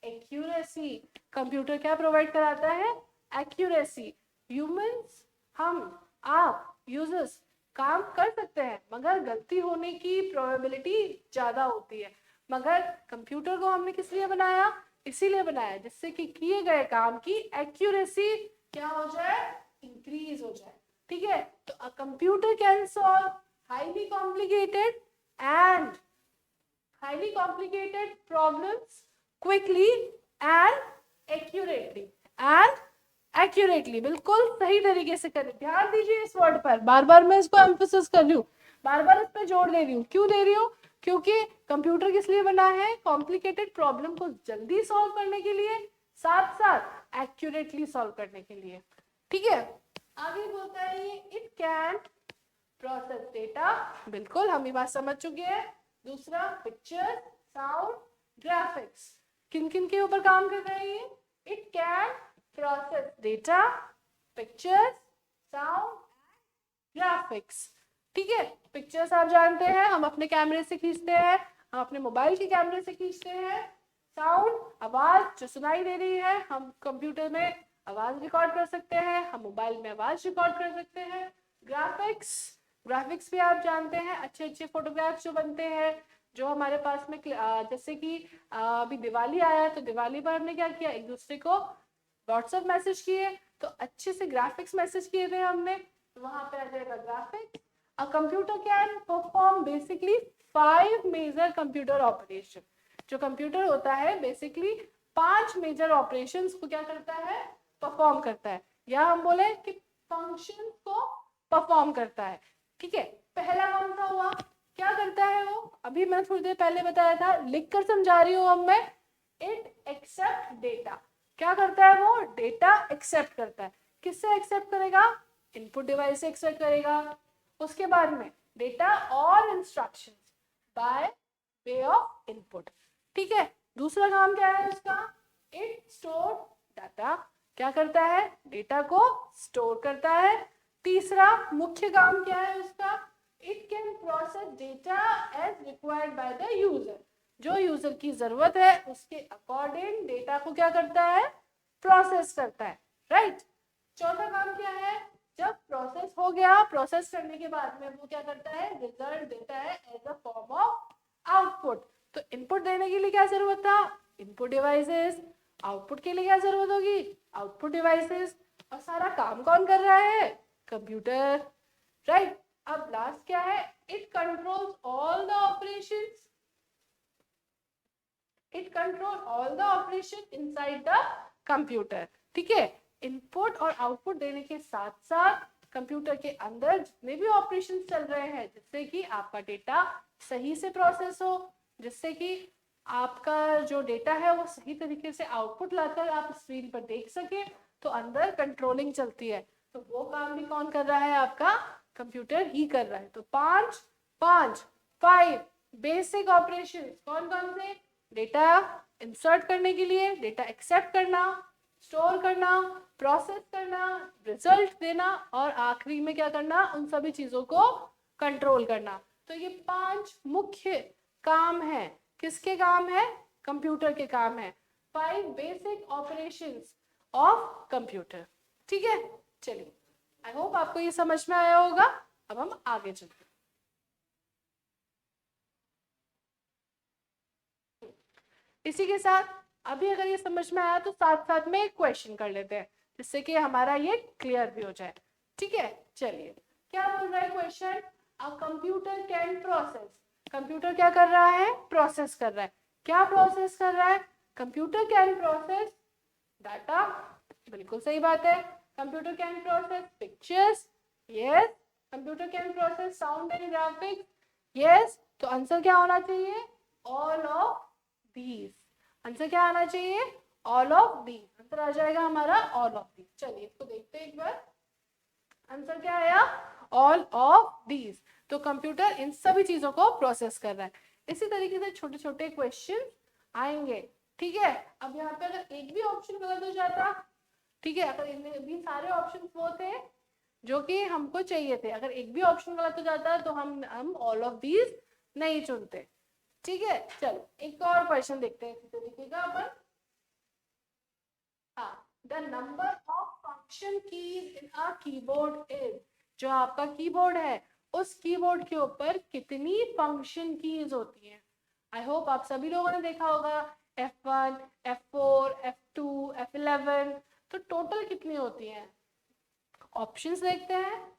एक्यूरेसी। कंप्यूटर क्या प्रोवाइड कराता है? एक्यूरेसी। ह्यूमंस, हम, आप यूजर्स काम कर सकते हैं, मगर गलती होने की प्रोबेबिलिटी ज्यादा होती है। मगर कंप्यूटर को हमने किस लिए बनाया? इसीलिए बनाया जिससे कि किए गए काम की एक्यूरेसी क्या हो जाए? इंक्रीज हो जाए। ठीक है, तो अ computer can solve highly complicated and highly complicated problems quickly and accurately बिल्कुल सही तरीके से करें। ध्यान दीजिए इस वर्ड पर, बार बार मैं इसको एम्फेसिस कर रही हूँ, बार बार इस पर जोर दे रही हूँ। क्यों दे रही हूँ? क्योंकि कंप्यूटर किस लिए बना है? कॉम्प्लिकेटेड प्रॉब्लम को जल्दी सॉल्व करने के लिए, साथ साथ एक्यूरेटली सॉल्व करने के लिए। ठीक है, आगे बोलता है ये इट कैन प्रोसेस डेटा, बिल्कुल हम ये बात समझ चुके हैं। दूसरा पिक्चर, साउंड, ग्राफिक्स, किन किन के ऊपर काम कर रहे हैं? It can process data, pictures, sound, graphics. ठीक है, पिक्चर्स आप जानते हैं हम अपने कैमरे से खींचते हैं, हम अपने मोबाइल के कैमरे से खींचते हैं। साउंड, आवाज जो सुनाई दे रही है, हम कंप्यूटर में आवाज रिकॉर्ड कर सकते हैं, हम मोबाइल में आवाज रिकॉर्ड कर सकते हैं। ग्राफिक्स, ग्राफिक्स भी आप जानते हैं, अच्छे अच्छे फोटोग्राफ्स जो बनते हैं, जो हमारे पास में जैसे कि अभी दिवाली आया, तो दिवाली पर हमने क्या किया? एक दूसरे को व्हाट्सएप मैसेज किए, तो अच्छे से ग्राफिक्स मैसेज किए थे हमने, तो वहां पे आ जाएगा graphics. A computer can perform basically 5 major computer operation. जो कंप्यूटर होता है बेसिकली 5 मेजर ऑपरेशंस को क्या करता है? परफॉर्म करता है, या हम बोले कि फंक्शन को परफॉर्म करता है। ठीक है, पहला कौन सा हुआ? क्या करता है वो? अभी मैं थोड़ी देर पहले बताया था, लिखकर समझा रही हूँ अब मैं। It accept data. क्या करता है वो? डेटा एक्सेप्ट करता है। किससे एक्सेप्ट करेगा? इनपुट डिवाइस से एक्सेप्ट करेगा। उसके बाद में डेटा और instructions by way of input. ठीक है, दूसरा काम क्या है उसका? It store data. क्या करता है? डेटा को स्टोर करता है। तीसरा मुख्य काम क्या है उसका? It can process data as required by the user. जो यूजर की जरूरत है उसके अकॉर्डिंग डेटा को क्या करता है? प्रोसेस करता है। राइट। चौथा काम क्या है? जब प्रोसेस हो गया, प्रोसेस करने के बाद में वो क्या करता है? रिजल्ट देता है as a form of output. तो इनपुट देने के लिए क्या जरूरत था? Input devices. आउटपुट के लिए क्या जरूरत होगी? Output devices. और सारा काम कौन कर रहा है? कंप्यूटर। राइट। अब लास्ट क्या है? It controls all the operations. It control all the operation inside the computer. ठीक है, इनपुट और आउटपुट देने के साथ साथ कंप्यूटर के अंदर जितने भी ऑपरेशन चल रहे हैं, जिससे कि आपका डेटा सही से प्रोसेस हो, जिससे कि आपका जो डेटा है वो सही तरीके से आउटपुट लाकर आप स्क्रीन पर देख सके, तो अंदर कंट्रोलिंग चलती है। तो वो काम भी कौन कर रहा है? आपका कंप्यूटर ही कर रहा है। तो 5 बेसिक ऑपरेशन कौन कौन से? डेटा इंसर्ट करने के लिए, डेटा एक्सेप्ट करना, स्टोर करना, प्रोसेस करना, रिजल्ट देना, और आखिरी में क्या करना? उन सभी चीजों को कंट्रोल करना। तो ये 5 मुख्य काम है। किसके काम है? कंप्यूटर के काम है। 5 बेसिक ऑपरेशंस ऑफ कंप्यूटर। ठीक है, चलिए, आई होप आपको ये समझ में आया होगा। अब हम आगे चलते हैं। इसी के साथ अभी अगर ये समझ में आया तो साथ साथ में एक क्वेश्चन कर लेते हैं, जिससे कि हमारा ये क्लियर भी हो जाए। ठीक है, चलिए, क्या बोल रहा है question? A computer can process. Computer क्या कर रहा है? प्रोसेस कर रहा है। क्या प्रोसेस कर रहा है? Computer can process data. बिल्कुल सही बात है। Computer can process pictures. Yes. Computer can process sound and graphics. Yes. तो आंसर क्या होना चाहिए? All of these। आंसर क्या आना चाहिए? All of these। आंसर आ जाएगा हमारा ऑल ऑफ these। चलिए इसको देखते हैं एक बार। आंसर क्या आया? All of these। तो कंप्यूटर इन सभी चीजों को प्रोसेस कर रहा है। इसी तरीके से छोटे छोटे क्वेश्चन आएंगे। ठीक है, अब यहाँ पे अगर एक भी ऑप्शन गलत हो जाता, ठीक है, अगर इनमें भी सारे ऑप्शन वो थे जो कि हमको चाहिए थे, अगर एक भी ऑप्शन गलत हो जाता तो हम ऑल ऑफ दीज नहीं चुनते। ठीक है, चलो एक और क्वेश्चन देखते हैं इसी तरीके का अपन। हाँ, the number of function keys in a keyboard is. जो आपका कीबोर्ड है उस कीबोर्ड के ऊपर कितनी फंक्शन कीज होती हैं। आई होप आप सभी लोगों ने देखा होगा F1, F4, F2, F11, तो टोटल कितनी होती हैं। ऑप्शंस देखते हैं।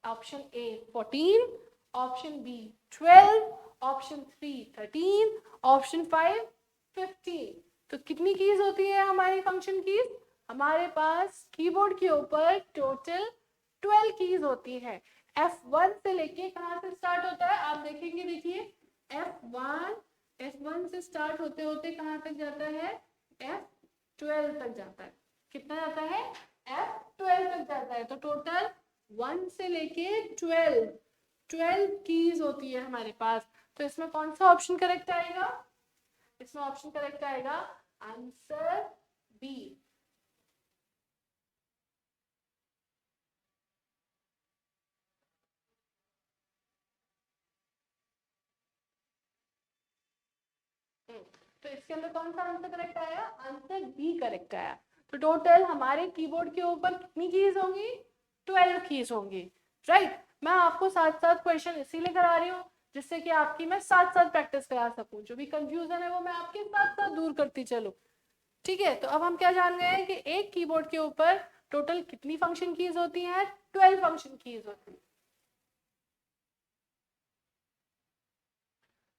Option A 14, option B 12, option 3 13, option 5 15। तो कितनी कीज होती है हमारी फंक्शन कीज। हमारे पास कीबोर्ड के ऊपर टोटल 12 कीज होती है। F1 से लेके कहाँ से स्टार्ट होता है आप देखेंगे, देखिए F1 से स्टार्ट होते होते कहाँ तक जाता है, F12 तक जाता है। कितना जाता है, F12 तक जाता है। तो टोटल 1 से लेके 12 कीज होती है हमारे पास। तो इसमें कौन सा ऑप्शन करेक्ट आएगा, इसमें ऑप्शन करेक्ट आएगा आंसर बी। तो इसके अंदर कौन सा आंसर करेक्ट आया, आंसर बी करेक्ट आया। तो टोटल हमारे कीबोर्ड के ऊपर कितनी कीज होंगी, 12 कीज होंगी, राइट। मैं आपको साथ साथ क्वेश्चन इसीलिए करा रही हूँ जिससे कि आपकी मैं साथ साथ प्रैक्टिस करा सकूं, जो भी कंफ्यूजन है वो मैं आपके साथ साथ दूर करती चलूं। ठीक है, तो अब हम क्या जान गए हैं कि एक कीबोर्ड के ऊपर टोटल कितनी फंक्शन कीज होती हैं, 12 फंक्शन कीज होती है।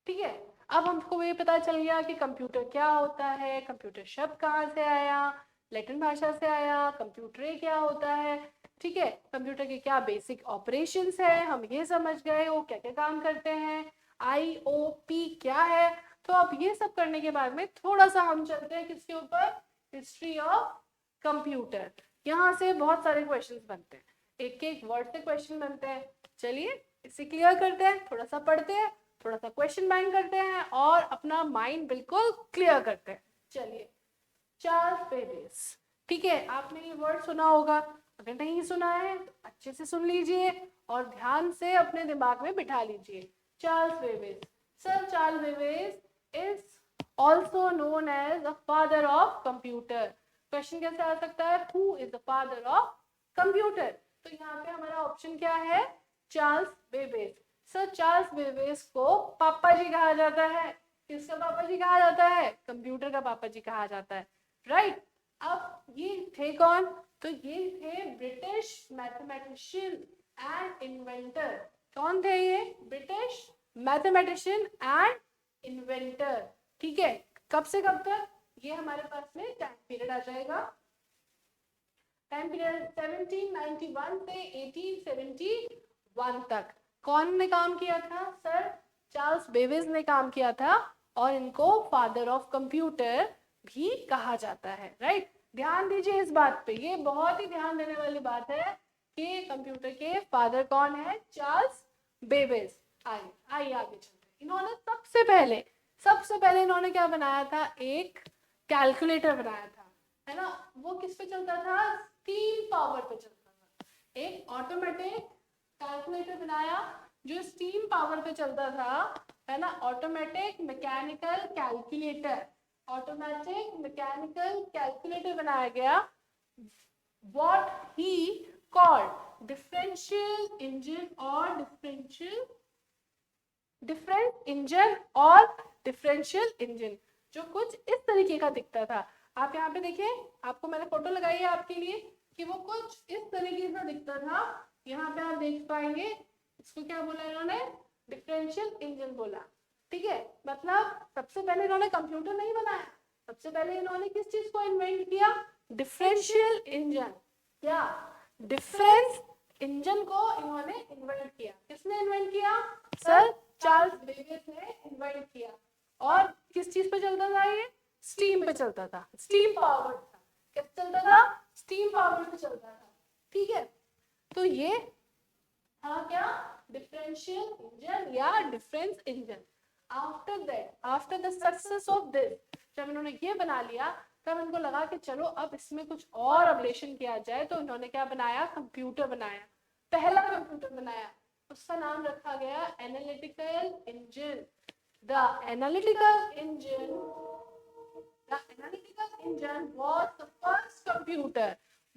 ठीक है, अब हमको ये पता चल गया कि कंप्यूटर क्या होता है, कंप्यूटर शब्द कहाँ से आया, लैटिन भाषा से आया, कंप्यूटर क्या होता है। ठीक है, कंप्यूटर के क्या बेसिक ऑपरेशंस है हम ये समझ गए, वो क्या क्या काम करते हैं, IOP क्या है। तो अब ये सब करने के बाद में थोड़ा सा हम चलते हैं किसके ऊपर, हिस्ट्री ऑफ कंप्यूटर। यहाँ से बहुत सारे क्वेश्चंस बनते हैं, एक एक वर्ड से क्वेश्चन बनते हैं। चलिए इसे क्लियर करते हैं, थोड़ा सा पढ़ते हैं, थोड़ा सा क्वेश्चन बैंक करते हैं और अपना माइंड बिल्कुल क्लियर करते हैं। चलिए, चार्ल्स बेबेज। ठीक है, आपने ये वर्ड सुना होगा, अगर नहीं सुना है तो अच्छे से सुन लीजिए और ध्यान से अपने दिमाग में बिठा लीजिए। Charles Babbage, sir Charles Babbage is also known as the father of computer. Question कैसे आ सकता है, who is the father of computer. तो यहाँ पे हमारा ऑप्शन क्या है, Charles Babbage. Sir Charles Babbage को पापा जी कहा जाता है। किसका पापा जी कहा जाता है, कंप्यूटर का पापा जी कहा जाता है, राइट। अब ये थे कौन, तो ये थे ब्रिटिश मैथमेटिशियन एंड इन्वेंटर। कौन थे ये, ब्रिटिश मैथमेटिशियन एंड इन्वेंटर। ठीक है, कब से कब तक, ये हमारे पास में टाइम पीरियड आ जाएगा। टाइम पीरियड 1791 से 1871 तक। कौन ने काम किया था, सर चार्ल्स बेबेज ने काम किया था और इनको फादर ऑफ कंप्यूटर भी कहा जाता है, राइट। ध्यान दीजिए इस बात पे, ये बहुत ही ध्यान देने वाली बात है कि कंप्यूटर के फादर कौन है, चार्ल्स बेबेज। आइए आइए आगे चलते हैं। इन्होंने सबसे पहले इन्होंने क्या बनाया था, एक कैलकुलेटर बनाया था, है ना। वो किस पे चलता था, स्टीम पावर पे चलता था। एक ऑटोमेटिक कैलकुलेटर बनाया जो स्टीम पावर पे चलता था, है ना। Automatic mechanical calculator, automatic mechanical calculator बनाया गया। What he called differential engine और डिफरेंशियल इंजन, जो कुछ इस तरीके का दिखता था। आप यहाँ पे देखिए, आपको मैंने फोटो लगाई है आपके लिए कि वो कुछ इस तरीके से दिखता था। यहाँ पे आप देख पाएंगे, इसको क्या बोला इन्होंने, डिफरेंशियल इंजन बोला। ठीक है, मतलब सबसे पहले इन्होंने कंप्यूटर नहीं बनाया, सबसे पहले इन्होंने किस चीज को इन्वेंट किया, डिफरेंशियल इंजन। क्या, डिफरेंस इंजन को इन्होंने इन्वेंट किया। किसने इन्वेंट किया, सर चार्ल्स बेबेज ने इन्वेंट किया। और किस चीज पे चलता था ये, स्टीम पे चलता था, स्टीम पावर था। किस चलता था, स्टीम पावर पे चलता था। ठीक है, तो ये था क्या, डिफरेंशियल इंजन या difference engine. After that, after the success of this, जब इन्होंने ये बना लिया तब इनको लगा कि चलो अब इसमें कुछ और अपडेशन किया जाए। तो इन्होंने क्या बनाया, कंप्यूटर बनाया, पहला कंप्यूटर बनाया। उसका नाम रखा गया analytical engine. The analytical engine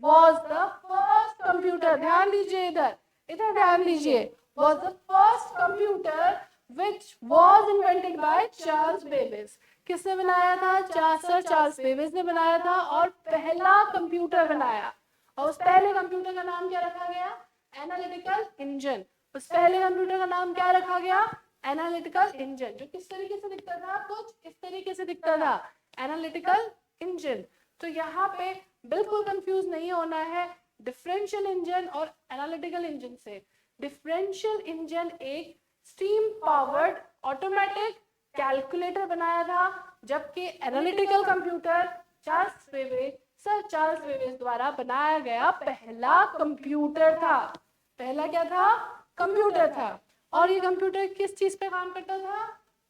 was the first computer, ध्यान दीजिए, इधर ध्यान दीजिए, was the first computer which was invented by Charles Babbage. किसने बनाया था? सर चार्ल्स बेबेज ने बनाया था और पहला कंप्यूटर बनाया। और उस पहले कंप्यूटर का नाम क्या रखा गया? Analytical engine. उस पहले कंप्यूटर का नाम क्या रखा गया? Analytical engine. जो किस तरीके से दिखता था? कुछ इस तरीके से दिखता था, एनालिटिकल इंजन। तो यहाँ पे बिल्कुल कंफ्यूज नहीं होना है डिफरेंशियल इंजन और एनालिटिकल इंजन से। डिफरेंशियल इंजन एक स्टीम पावर्ड ऑटोमेटिक कैलकुलेटर बनाया था, जबकि analytical computer sir Charles Babbage द्वारा बनाया गया पहला कंप्यूटर था। पहला क्या था? कंप्यूटर था। और ये कंप्यूटर किस चीज पे काम करता था?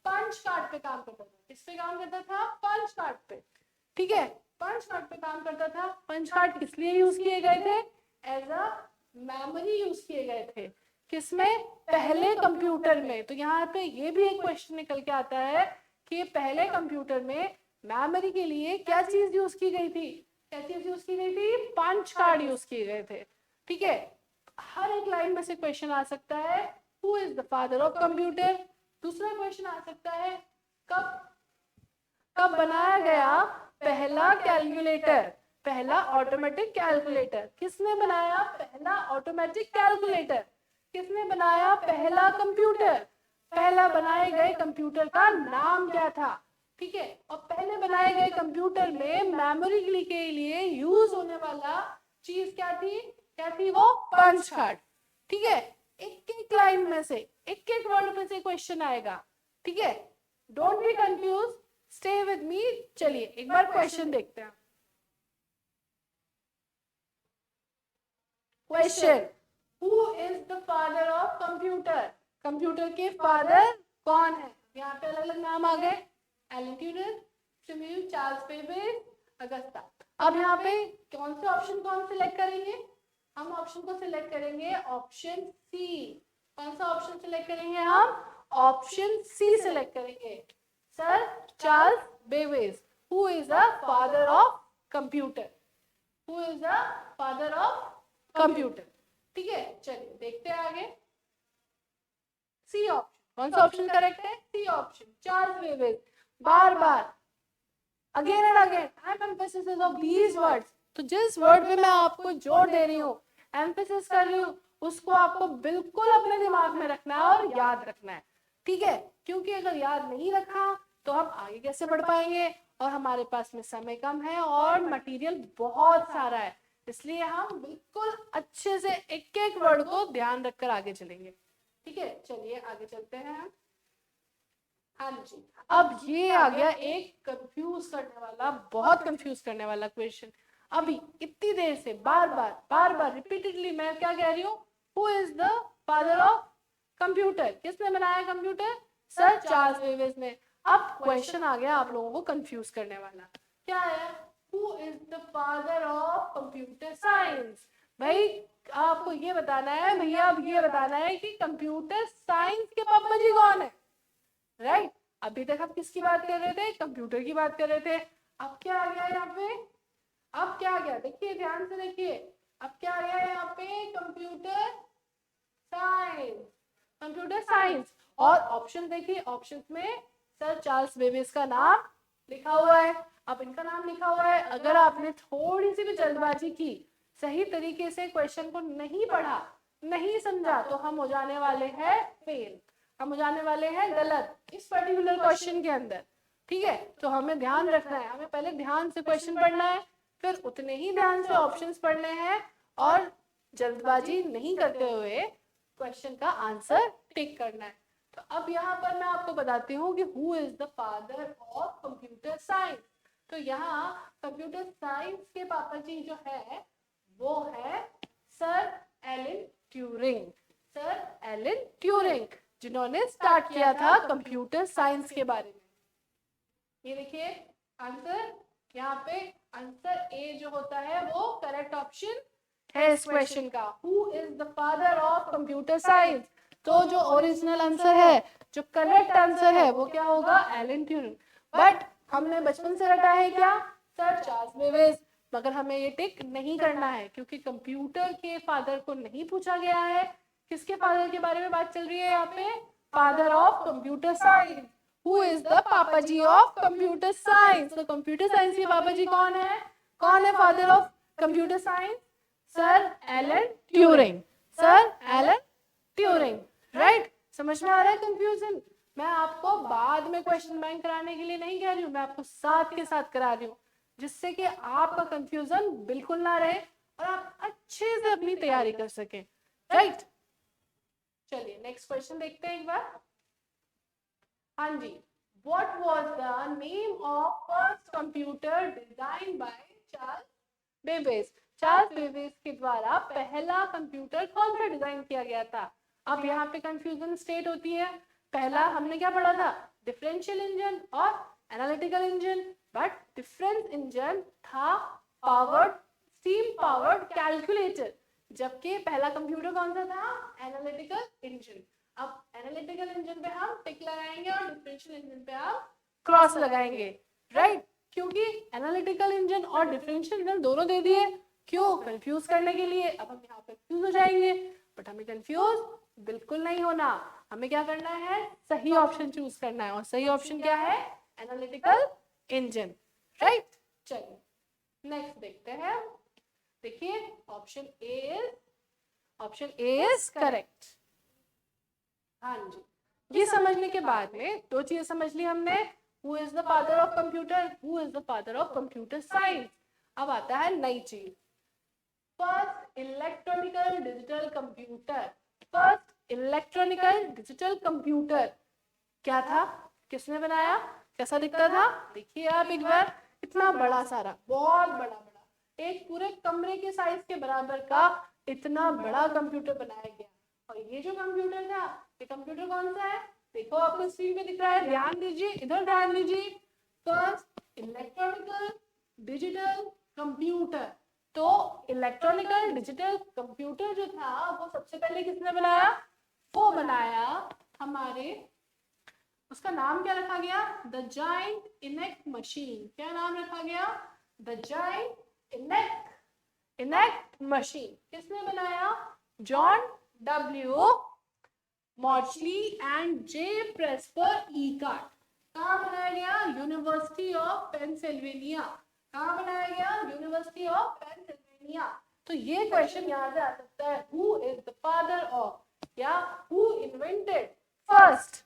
पंच कार्ड पे काम करता था। किस पे काम करता था? पंच कार्ड पे। ठीक है, पंच कार्ड पे काम करता था। पंच कार्ड किस लिए यूज किए गए थे? एज अ मेमोरी यूज किए गए थे। किसमें? पहले कंप्यूटर में। तो यहाँ पे ये भी एक क्वेश्चन निकल के आता है कि पहले कंप्यूटर में मेमोरी के लिए क्या चीज यूज की गई थी? क्या चीज यूज की गई थी? पंच कार्ड यूज किए गए थे। ठीक है, हर एक लाइन में से क्वेश्चन आ सकता है, who is the father of computer. दूसरा क्वेश्चन आ सकता है, कब बनाया गया पहला कैलकुलेटर? पहला ऑटोमेटिक कैलकुलेटर किसने बनाया? पहला ऑटोमेटिक कैलकुलेटर किसने बनाया? पहला कंप्यूटर। पहला बनाए गए कंप्यूटर का नाम क्या था? ठीक है, और पहले बनाए गए कंप्यूटर में मेमोरी के लिए यूज होने वाला चीज क्या थी? क्या थी वो? Punch card. ठीक है, एक एक लाइन में से, एक एक वर्ड में से क्वेश्चन आएगा। ठीक है, don't be confuse, stay with me. चलिए एक बार क्वेश्चन देखते हैं। Question, who is the father of computer? Computer के फादर कौन है? यहाँ पे अलग अलग नाम आ गए, Alan Turing, Charles Babbage, Augusta. अब यहाँ पे कौन से ऑप्शन कौन सिलेक्ट करेंगे? हम ऑप्शन को सिलेक्ट करेंगे ऑप्शन सी। कौन सा ऑप्शन सिलेक्ट करेंगे हम? ऑप्शन सी सिलेक्ट करेंगे। Sir Charles Babbage, who is the father of computer? Who is the father of computer? ठीक है, चलिए देखते हैं आगे। C option. कौन सा ऑप्शन करेक्ट है? C option, Charles Babbage. बार बार, again and again, I am emphasis of these words. तो जिस वर्ड पे मैं आपको जोर दे रही हूँ, एम्फेसिस कर रही हूँ, उसको आपको बिल्कुल अपने दिमाग में रखना है और याद रखना है। ठीक है, क्योंकि अगर याद नहीं रखा तो हम आगे कैसे बढ़ पाएंगे, और हमारे पास में समय कम है और मटेरियल बहुत सारा है, इसलिए हम बिल्कुल अच्छे से एक एक वर्ड को ध्यान रखकर आगे चलेंगे। ठीक है, चलिए आगे चलते हैं। हाँ जी, अब ये आ गया एक कंफ्यूज करने वाला, बहुत कंफ्यूज करने वाला क्वेश्चन। अभी इतनी देर से बार बार रिपीटेडली मैं क्या कह रही हूँ? Who is the father of computer? किसने बनाया कंप्यूटर? सर चार्ल्स बेबेज ने। अब क्वेश्चन आ गया आप लोगों को कंफ्यूज करने वाला। क्या है? Who is the father of computer science? भाई आपको ये बताना है, भैया अब ये बताना है कि कंप्यूटर साइंस के पापा जी कौन है? राइट, अभी तक आप किसकी बात कर रहे थे? कंप्यूटर की बात कर रहे थे। अब क्या आ गया यहाँ पे? अब क्या आ गया? देखिए ध्यान से देखिए, अब क्या आ गया यहाँ पे? Computer science. कंप्यूटर साइंस, और ऑप्शन देखिए, ऑप्शन में सर चार्ल्स बेबेज का नाम लिखा हुआ है। अब इनका नाम लिखा हुआ है, अगर आपने थोड़ी सी भी जल्दबाजी की, सही तरीके से क्वेश्चन को नहीं पढ़ा, नहीं समझा, तो हम हो जाने वाले हैं फेल, हम हो जाने वाले हैं गलत इस पर्टिकुलर क्वेश्चन के अंदर। ठीक है, तो हमें ध्यान रखना है, हमें पहले ध्यान से क्वेश्चन पढ़ना है, फिर उतने ही ध्यान से ऑप्शंस पढ़ने हैं, और जल्दबाजी नहीं करते हुए क्वेश्चन का आंसर टिक करना है। तो अब यहाँ पर मैं आपको बताती हूँ कि who is the father of computer science. तो यहाँ कंप्यूटर साइंस के पापा जी जो है वो है sir Alan Turing. Sir Alan Turing, जिन्होंने स्टार्ट किया था कंप्यूटर साइंस के बारे में। ये देखिए आंसर, यहाँ पे आंसर ए जो होता है वो करेक्ट ऑप्शन है इस क्वेश्चन का। Who is the father of computer science? तो जो ओरिजिनल आंसर है, जो करेक्ट आंसर है वो क्या होगा? Alan Turing. बट हमने बचपन से रटा है क्या? Sir Charles Babbage. मगर हमें ये टिक नहीं करना है, क्योंकि कंप्यूटर के फादर को नहीं पूछा गया है, किसके फादर के बारे में बात चल रही है यहाँ पे? Father of computer science. Who is the पापा जी ऑफ कंप्यूटर साइंस? तो कंप्यूटर साइंस के पापा जी कौन है? कौन है father of computer science? Sir Alan Turing. Sir Alan Turing, right? समझ में आ रहा है कंफ्यूजन? मैं आपको बाद में क्वेश्चन बैंक कराने के लिए नहीं कह रही हूँ, मैं आपको साथ के साथ करा रही हूँ, जिससे कि आपका कंफ्यूजन बिल्कुल ना रहे और आप अच्छे से अपनी तैयारी कर सके, राइट? चलिए नेक्स्ट क्वेश्चन देखते हैं एक बार। हाँ जी, what was the name of first computer design by Charles Babbage? Charles Babbage के द्वारा पहला कंप्यूटर कौन सा डिजाइन किया गया था? अब यहाँ पे कंफ्यूजन स्टेट होती है। पहला हमने क्या पढ़ा था? डिफरेंशियल इंजन और analytical engine, but difference engine था पावर्ड, स्टीम पावर्ड कैलकुलेटर, जबकि पहला कंप्यूटर कौन सा था? Analytical engine. अब एनालिटिकल इंजन पे हम टिक लगाएंगे और डिफरेंशियल इंजन पे हम क्रॉस लगाएंगे, राइट? क्योंकि एनालिटिकल इंजन और डिफरेंशियल इंजन दोनों दे दिए, क्यों? कंफ्यूज करने के लिए। अब हम यहाँ पे कंफ्यूज हो जाएंगे, बट हमें कंफ्यूज बिल्कुल नहीं होना। हमें क्या करना है? सही ऑप्शन चूज करना है, और सही ऑप्शन क्या है? Analytical engine, right? चलिए नेक्स्ट देखते हैं। देखिए ऑप्शन ए इज करेक्ट। हाँ जी, ये समझने के बाद में दो चीजें समझ ली हमने। Who is the father of computer, who is the father of computer science. अब आता है नई चीज, first electronical digital computer. First electronical digital computer क्या था? किसने बनाया? कैसा दिखता था? देखिए आप एक बार, इतना बड़ा सारा, बहुत बड़ा बड़ा, एक पूरे कमरे के साइज के बराबर का इतना बड़ा कंप्यूटर बनाया गया। और ये जो कंप्यूटर था, ये कंप्यूटर कौन सा है? देखो आपको स्क्रीन पे दिख रहा है, ध्यान दीजिए, इधर ध्यान दीजिए। First electronical digital computer. तो इलेक्ट्रॉनिकल डिजिटल कंप्यूटर जो था वो सबसे पहले किसने बनाया? वो बनाया हमारे, उसका नाम क्या रखा गया? The giant ENIAC machine. क्या नाम रखा गया? The giant ENIAC machine. किसने बनाया? John W Mauchly and J Presper Eckert. कहाँ बनाया गया? University of Pennsylvania. कहाँ बनाया गया? University of Pennsylvania. तो ये क्वेश्चन यहाँ से आ सकता है, who is the father of, या who invented first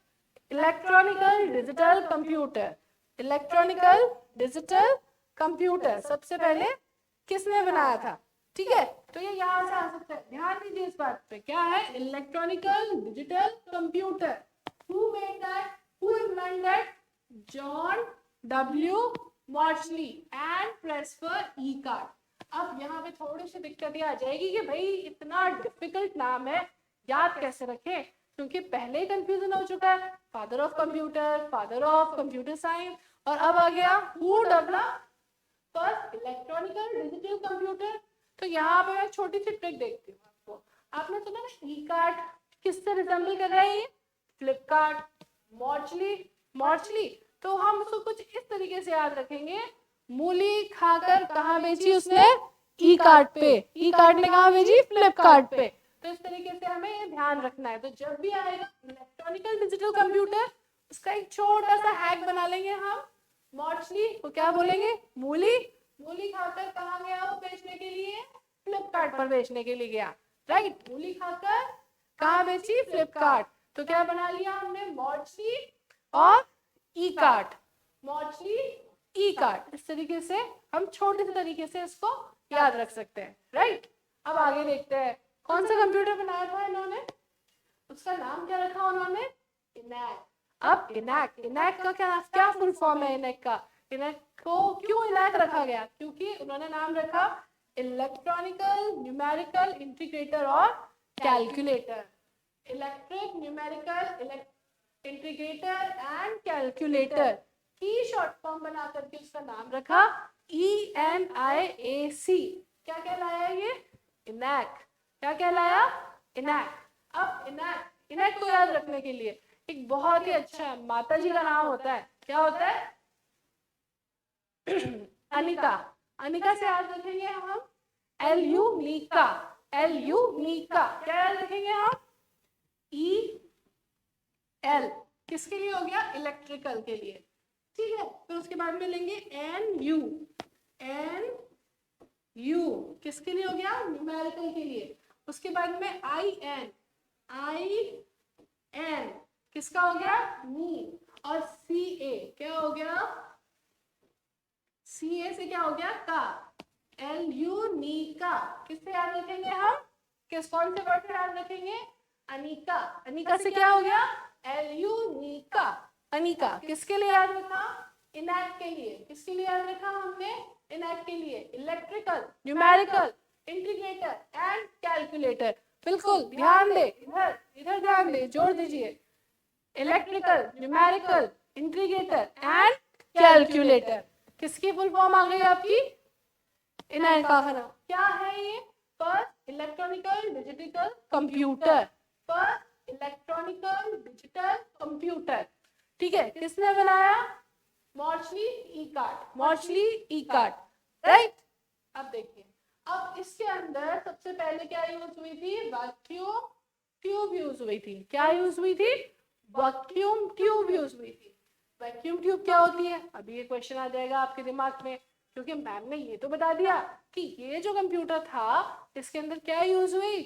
electronical digital computer? Electronical digital computer सबसे पहले किसने बनाया था? ठीक है, तो ये यहाँ से आ सकता है, ध्यान दीजिए इस बात पे। क्या है? Electronical digital computer. Who made that? Who invented? John W Mauchly and Presper Eckert. अब यहाँ पे थोड़ी सी दिक्कत ये आ जाएगी कि भाई इतना डिफिकल्ट नाम है, याद कैसे रखें? क्योंकि पहले ही कंफ्यूजन हो चुका है, father of computer, father of computer science, और अब आ गया who develop first electronical digital computer. तो यहाँ पे मैं छोटी सी ट्रिक देखती हूँ आपको। आपने सुना ना ई-कार्ट किससे रिजेंबल कर रहा है? ये फ्लिपकार्ट, मॉर्चली। तो हम उसको कुछ इस तरीके से याद रखेंगे, मूली खाकर कहाँ बेची उसने? ई-कार्ट पे। ई-कार्ट ने कहाँ बेची? फ्लिपकार्ट पे। तो इस तरीके से हमें ये ध्यान रखना है। तो जब भी आएगा इलेक्ट्रॉनिकल डिजिटल कंप्यूटर, उसका एक छोटा सा हैक बना लेंगे हम। मॉर्चली को क्या बोलेंगे? मूली खाकर कहाँ गया वो बेचने के लिए? फ्लिपकार्ट पर बेचने के लिए गया, राइट? मूली खाकर कहाँ बेची? फ्लिपकार्ट। तो क्या बना लिया हमने? मॉर्चली और ई-कार्ट, मॉर्चली ई-कार्ट। इस तरीके से हम छोटे से तरीके से इसको याद रख सकते हैं, राइट? अब आगे देखते हैं, कौन सा कंप्यूटर बनाया था इन्होंने? उसका नाम क्या रखा उन्होंने? इनैक। अब इनैक का क्या फुल फॉर्म है? इनैक का, इनैक को क्यों इनैक रखा गया? क्योंकि उन्होंने नाम रखा इलेक्ट्रॉनिकल न्यूमेरिकल इंटीग्रेटर और calculator. Electric numerical integrator and calculator की शॉर्ट फॉर्म बना करके उसका नाम रखा ENIAC। क्या कहलाया ये? इनैक। क्या कहलाया? इनैक। अब इनैक को याद रखने के लिए एक बहुत ही अच्छा माता जी का नाम होता है। क्या होता है? अनिका से याद रखेंगे हम LU मीका। क्या याद रखेंगे हम? ई एल किसके लिए हो गया? इलेक्ट्रिकल के लिए, ठीक है। फिर उसके बाद में लेंगे एन यू, एन यू किसके लिए हो गया? न्यूमेरिकल के लिए। उसके बाद में आई एन, आई एन किसका हो गया? नी। और सी ए क्या हो गया? सी ए से क्या हो गया? का। एल यू नी का किससे याद रखेंगे हम? किस कौन से वर्ड से याद रखेंगे? अनिका। अनिका से क्या हो गया? एल यू नी का, अनिका किसके लिए याद रखा? इनैक्ट के लिए। किसके लिए याद रखा हमने? इनैक्ट के लिए। Electrical, numerical, integrator and calculator. बिल्कुल ध्यान दे, इधर इधर ध्यान दे, जोड़ दीजिए। Electrical, numerical, integrator and calculator किसकी फुल फॉर्म आ गई आपकी? इनैक्ट का क्या है ये? First electronical digital computer, first electronical digital computer, ठीक है। किसने बनाया? मॉर्शली इकार्ट, मॉर्शली इकार्ट, राइट। अब देखिए, अब इसके अंदर सबसे पहले क्या यूज हुई थी? वैक्यूम ट्यूब यूज हुई थी। क्या यूज हुई थी? वैक्यूम ट्यूब यूज हुई थी। वैक्यूम ट्यूब क्या होती है? अभी ये क्वेश्चन आ जाएगा आपके दिमाग में, क्योंकि मैम ने ये तो बता दिया कि ये जो कंप्यूटर था इसके अंदर क्या यूज हुई?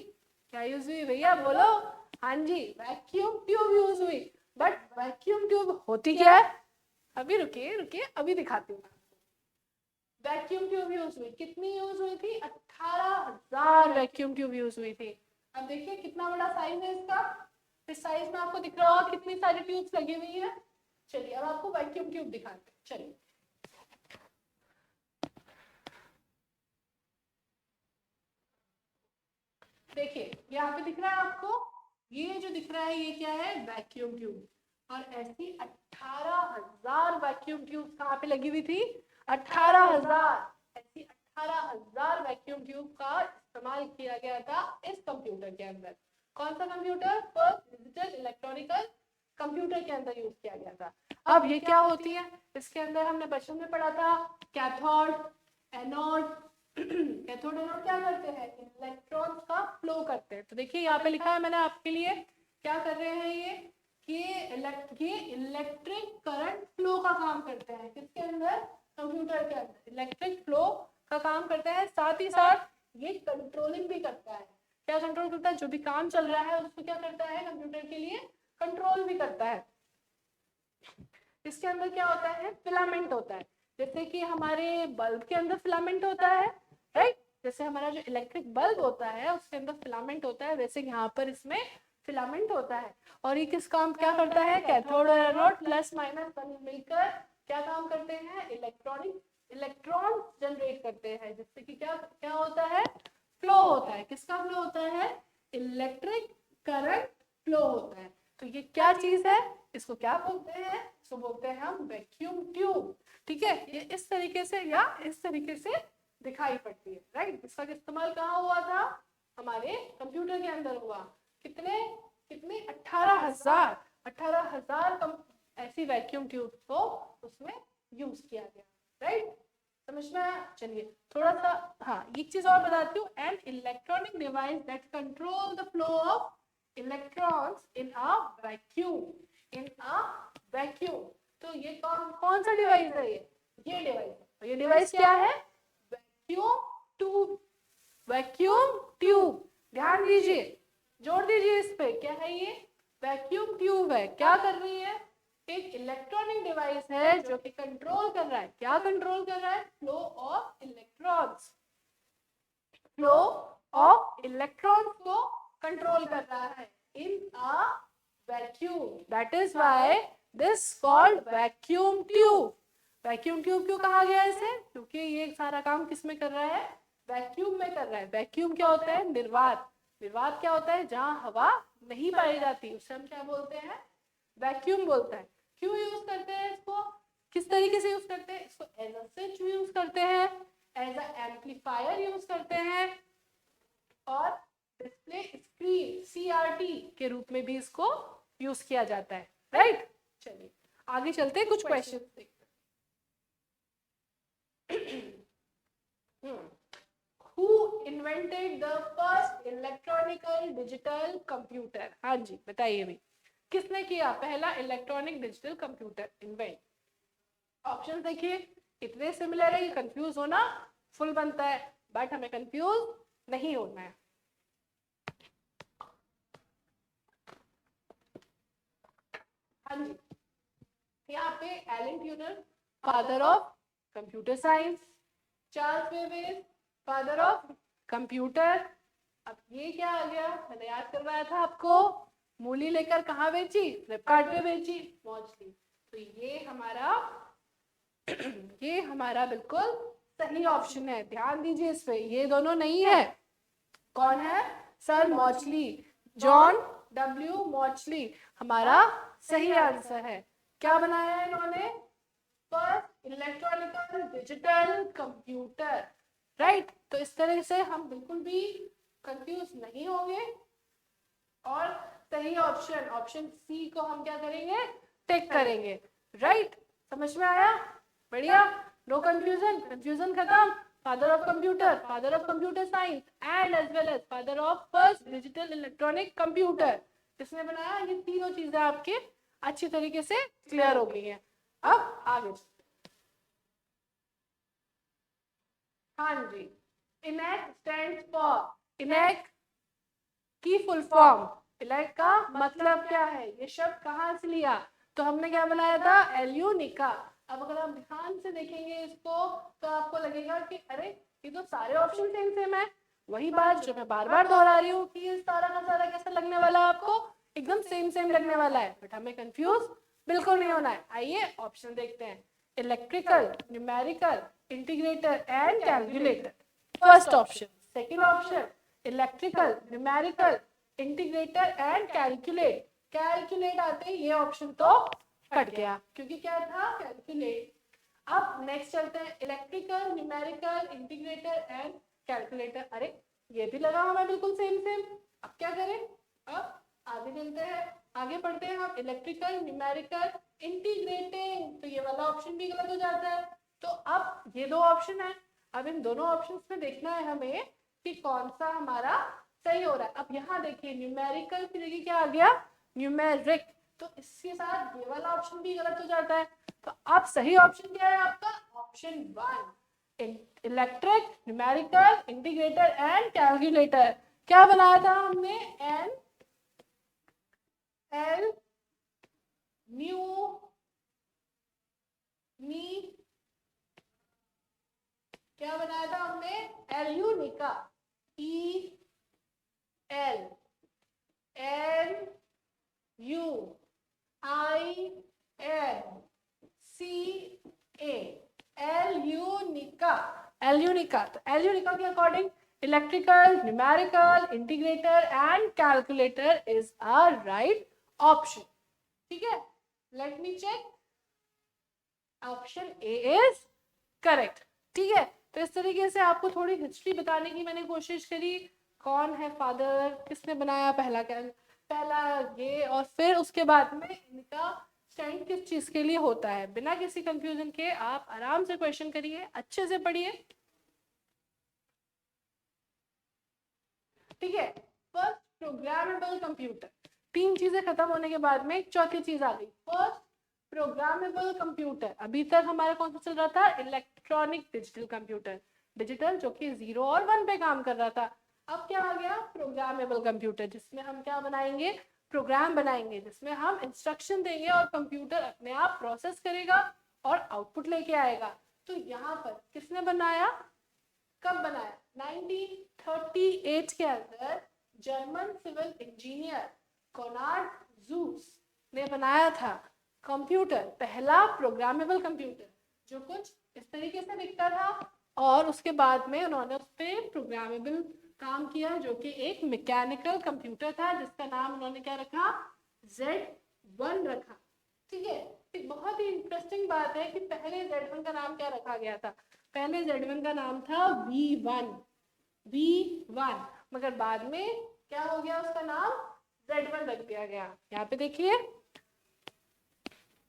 क्या यूज हुई भैया? बोलो। हाँ जी, वैक्यूम ट्यूब यूज हुई। बट वैक्यूम ट्यूब होती क्या है? अभी रुकिए रुकिए, अभी दिखाती हूँ। वैक्यूम ट्यूब यूज हुई, कितनी यूज हुई थी? 18,000 वैक्यूम ट्यूब यूज हुई थी। अब देखिए कितना बड़ा साइज है इसका। इस साइज में आपको दिख रहा होगा कितनी सारी ट्यूब्स लगी हुई है। चलिए अब आपको वैक्यूम ट्यूब दिखाते हैं। चलिए देखिए, यहाँ पे दिख रहा है आपको, ये जो दिख रहा है ये क्या है? Vacuum tube. और ऐसी 18,000 वैक्यूम ट्यूब कहाँ पे लगी हुई थी? 18,000। ऐसी 18,000 वैक्यूम ट्यूब का इस्तेमाल किया गया था इस कंप्यूटर के अंदर। कौन सा computer? First digital electronical computer के अंदर यूज किया गया था। अब ये क्या होती है? इसके अंदर हमने बचपन में पढ़ा था कैथोड, एनोड। कैथोड एनोड क्या करते हैं? इलेक्ट्रॉन्स का फ्लो करते हैं। तो देखिए यहाँ पे लिखा है मैंने आपके लिए, क्या कर रहे हैं ये? कि इलेक्ट्रिक करंट फ्लो का काम करते हैं। किसके अंदर? कंप्यूटर के अंदर इलेक्ट्रिक फ्लो का काम करता है। साथ ही साथ ये कंट्रोलिंग भी करता है। क्या कंट्रोल करता है? जो भी काम चल रहा है उसको क्या करता है? कंप्यूटर के लिए कंट्रोल भी करता है। इसके अंदर क्या होता है? फिलामेंट होता है। जैसे कि हमारे बल्ब के अंदर फिलामेंट होता है, राइट। जैसे हमारा जो इलेक्ट्रिक बल्ब होता है उसके अंदर फिलामेंट होता है, वैसे यहाँ पर इसमें फिलामेंट होता है। और ये किस काम क्या करता है? कैथोड और एनोड प्लस माइनस मिलकर क्या काम करते हैं? इलेक्ट्रॉन जनरेट करते हैं, जिससे कि क्या क्या होता है? फ्लो होता है। किसका फ्लो होता है? इलेक्ट्रिक करंट फ्लो होता है। तो ये क्या चीज है? इसको क्या बोलते हैं? इसको बोलते हैं हम वैक्यूम ट्यूब, ठीक है। ये इस तरीके से या इस तरीके से दिखाई पड़ती है, राइट। इसका इस्तेमाल कहाँ हुआ था? हमारे कंप्यूटर के अंदर हुआ। कितने कितने? 18,000। 18,000 ऐसी वैक्यूम ट्यूब को उसमें यूज किया गया, राइट। समझ में आया? चलिए थोड़ा सा, हाँ एक चीज और बताती हूँ। N electronic device that control the flow of electrons in a vacuum, in a vacuum. तो ये कौन सा डिवाइस है? ये डिवाइस। तो ये डिवाइस क्या है? Vacuum tube, vacuum tube. ध्यान दीजिए, जोड़ दीजिए इस पे। क्या है ये? वैक्यूम ट्यूब है। क्या कर रही है? एक इलेक्ट्रॉनिक डिवाइस है जो कि कंट्रोल कर रहा है। क्या कंट्रोल कर रहा है? Flow of electrons, flow of electrons को कंट्रोल कर रहा है in a vacuum. That is why this called vacuum tube. Vacuum tube क्यों कहा गया इसे? क्योंकि ये सारा काम किस में कर रहा है? वैक्यूम में कर रहा है। वैक्यूम क्या होता है? निर्वात। निर्वात क्या होता है? जहां हवा नहीं पाई जाती, उसे हम क्या बोलते हैं? वैक्यूम बोलते हैं। क्यों यूज करते हैं इसको? किस तरीके से यूज करते हैं इसको? एज अ स्विच यूज करते हैं, एज अ एम्पलीफायर यूज करते हैं, और डिस्प्ले स्क्रीन सीआरटी के रूप में भी इसको यूज किया जाता है, राइट। चलिए आगे चलते हैं, कुछ क्वेश्चन देखते हैं। Who invented the first electronical digital computer? हाँ जी बताइए भी, किसने किया पहला electronic digital computer invent? Option देखिए, इतने सिमिलर है कि कंफ्यूज होना फुल बनता है, बट हमें कंफ्यूज नहीं होना है। हाँ जी, यहाँ पे Alan Turing father of computer science, Charles Babbage father of computer. अब ये क्या आ गया, मैंने याद करवाया था आपको, मूली लेकर कहाँ बेची, फ्लिपकार्ट पे बेची, मौजली। तो ये हमारा बिल्कुल सही ऑप्शन है, ध्यान दीजिए इस पे, ये दोनों नहीं है। कौन है, सर मॉचली, जॉन डब्ल्यू मॉचली हमारा सही आंसर है। क्या बनाया है इन्होंने, first electronical digital computer, right. तो इस तरह से हम बिल्कुल भी कंफ्यूज नहीं होंगे, और सही ऑप्शन ऑप्शन सी को हम क्या करेंगे, टिक करेंगे, राइट। समझ में आया, बढ़िया, नो कंफ्यूजन, कंफ्यूजन खत्म। Father of computer science and as well as father of first digital electronic computer, किसने बनाया, ये तीनों चीजें आपके अच्छी तरीके से क्लियर हो गई हैं। अब आगे, हाँ जी, इनैक स्टैंड्स फॉर, इनैक की फुल फॉर्म, इनैक का मतलब क्या है, ये शब्द कहाँ से लिया, तो हमने क्या बनाया था, एल्यूनिका। अब अगर आप ध्यान से देखेंगे इसको तो आपको लगेगा कि अरे ये तो सारे ऑप्शन सेम सेम है, वही बात जो मैं बार बार दोहरा रही हूँ कि ये सारा का सारा कैसा लगने वाला है आपको, एकदम सेम सेम लगने वाला है, बट हमें कंफ्यूज बिल्कुल नहीं होना है। आइए ऑप्शन देखते हैं, electrical, numerical, integrator and calculator, first option. Second option, electrical, numerical, integrator and calculate, calculate आते ही ये ऑप्शन तो कट गया, क्योंकि क्या था, कैलकुलेट। अब नेक्स्ट चलते हैं, electrical, numerical, integrator and calculator, अरे ये भी लगा हमें बिल्कुल सेम सेम, अब क्या करें, अब आगे चलते हैं, आगे पढ़ते हैं हम, इलेक्ट्रिकल, न्यूमेरिकल, इंटीग्रेटिंग, तो ये वाला ऑप्शन भी गलत हो जाता है। तो अब ये दो ऑप्शन है, अब इन दोनों ऑप्शंस में देखना है हमें कि कौन सा हमारा सही हो रहा है। अब यहाँ देखिए, न्यूमेरिकल की जगह क्या आ गया, न्यूमेरिक, तो इसके साथ ये वाला ऑप्शन भी गलत हो जाता है। तो अब सही ऑप्शन क्या है आपका, option 1, electric, numerical, integrator and calculator. क्या बनाया था हमने, एल न्यू मी, क्या बनाया था हमने, एल्यूनिका, E L N U I N C A, एल्यूनिका, एल्यूनिका। तो एल्यूनिका के according electrical, numerical, integrator and calculator is a right option, ठीक है। Let me check, option A is correct, ठीक है। तो इस तरीके से आपको थोड़ी हिस्ट्री बताने की मैंने कोशिश करी, कौन है फादर, किसने बनाया पहला ये, और फिर उसके बाद में इनका स्टैंड किस चीज के लिए होता है। बिना किसी कंफ्यूजन के आप आराम से क्वेश्चन करिए, अच्छे से पढ़िए, ठीक है। फर्स्ट प्रोग्रामेबल कंप्यूटर, तीन चीजें खत्म होने के बाद में एक चौथी चीज आ गई, फर्स्ट प्रोग्रामेबल कंप्यूटर। अभी तक हमारा कौन सा चल रहा था, इलेक्ट्रॉनिक डिजिटल कंप्यूटर, डिजिटल जो कि 0 और 1 पे काम कर रहा था। अब क्या आ गया, प्रोग्रामेबल कंप्यूटर, जिसमें हम क्या बनाएंगे, प्रोग्राम बनाएंगे, जिसमें हम इंस्ट्रक्शन देंगे और कंप्यूटर अपने आप प्रोसेस करेगा और आउटपुट लेके आएगा। तो यहाँ पर किसने बनाया, कब बनाया, 1938 के अंदर German civil engineer Konrad Zuse ने बनाया था कंप्यूटर, पहला प्रोग्रामेबल कंप्यूटर, जो कुछ इस तरीके से दिखता था, और उसके बाद में उन्होंने उस पर प्रोग्रामेबल काम किया, जो कि एक मैकेनिकल कंप्यूटर था, जिसका नाम उन्होंने क्या रखा, Z1 रखा, ठीक है। एक बहुत ही इंटरेस्टिंग बात है कि पहले Z1 का नाम क्या रखा गया था, पहले Z1 का नाम था V1, मगर बाद में क्या हो गया, उसका नाम Z1 रख दिया गया। यहाँ पे देखिए,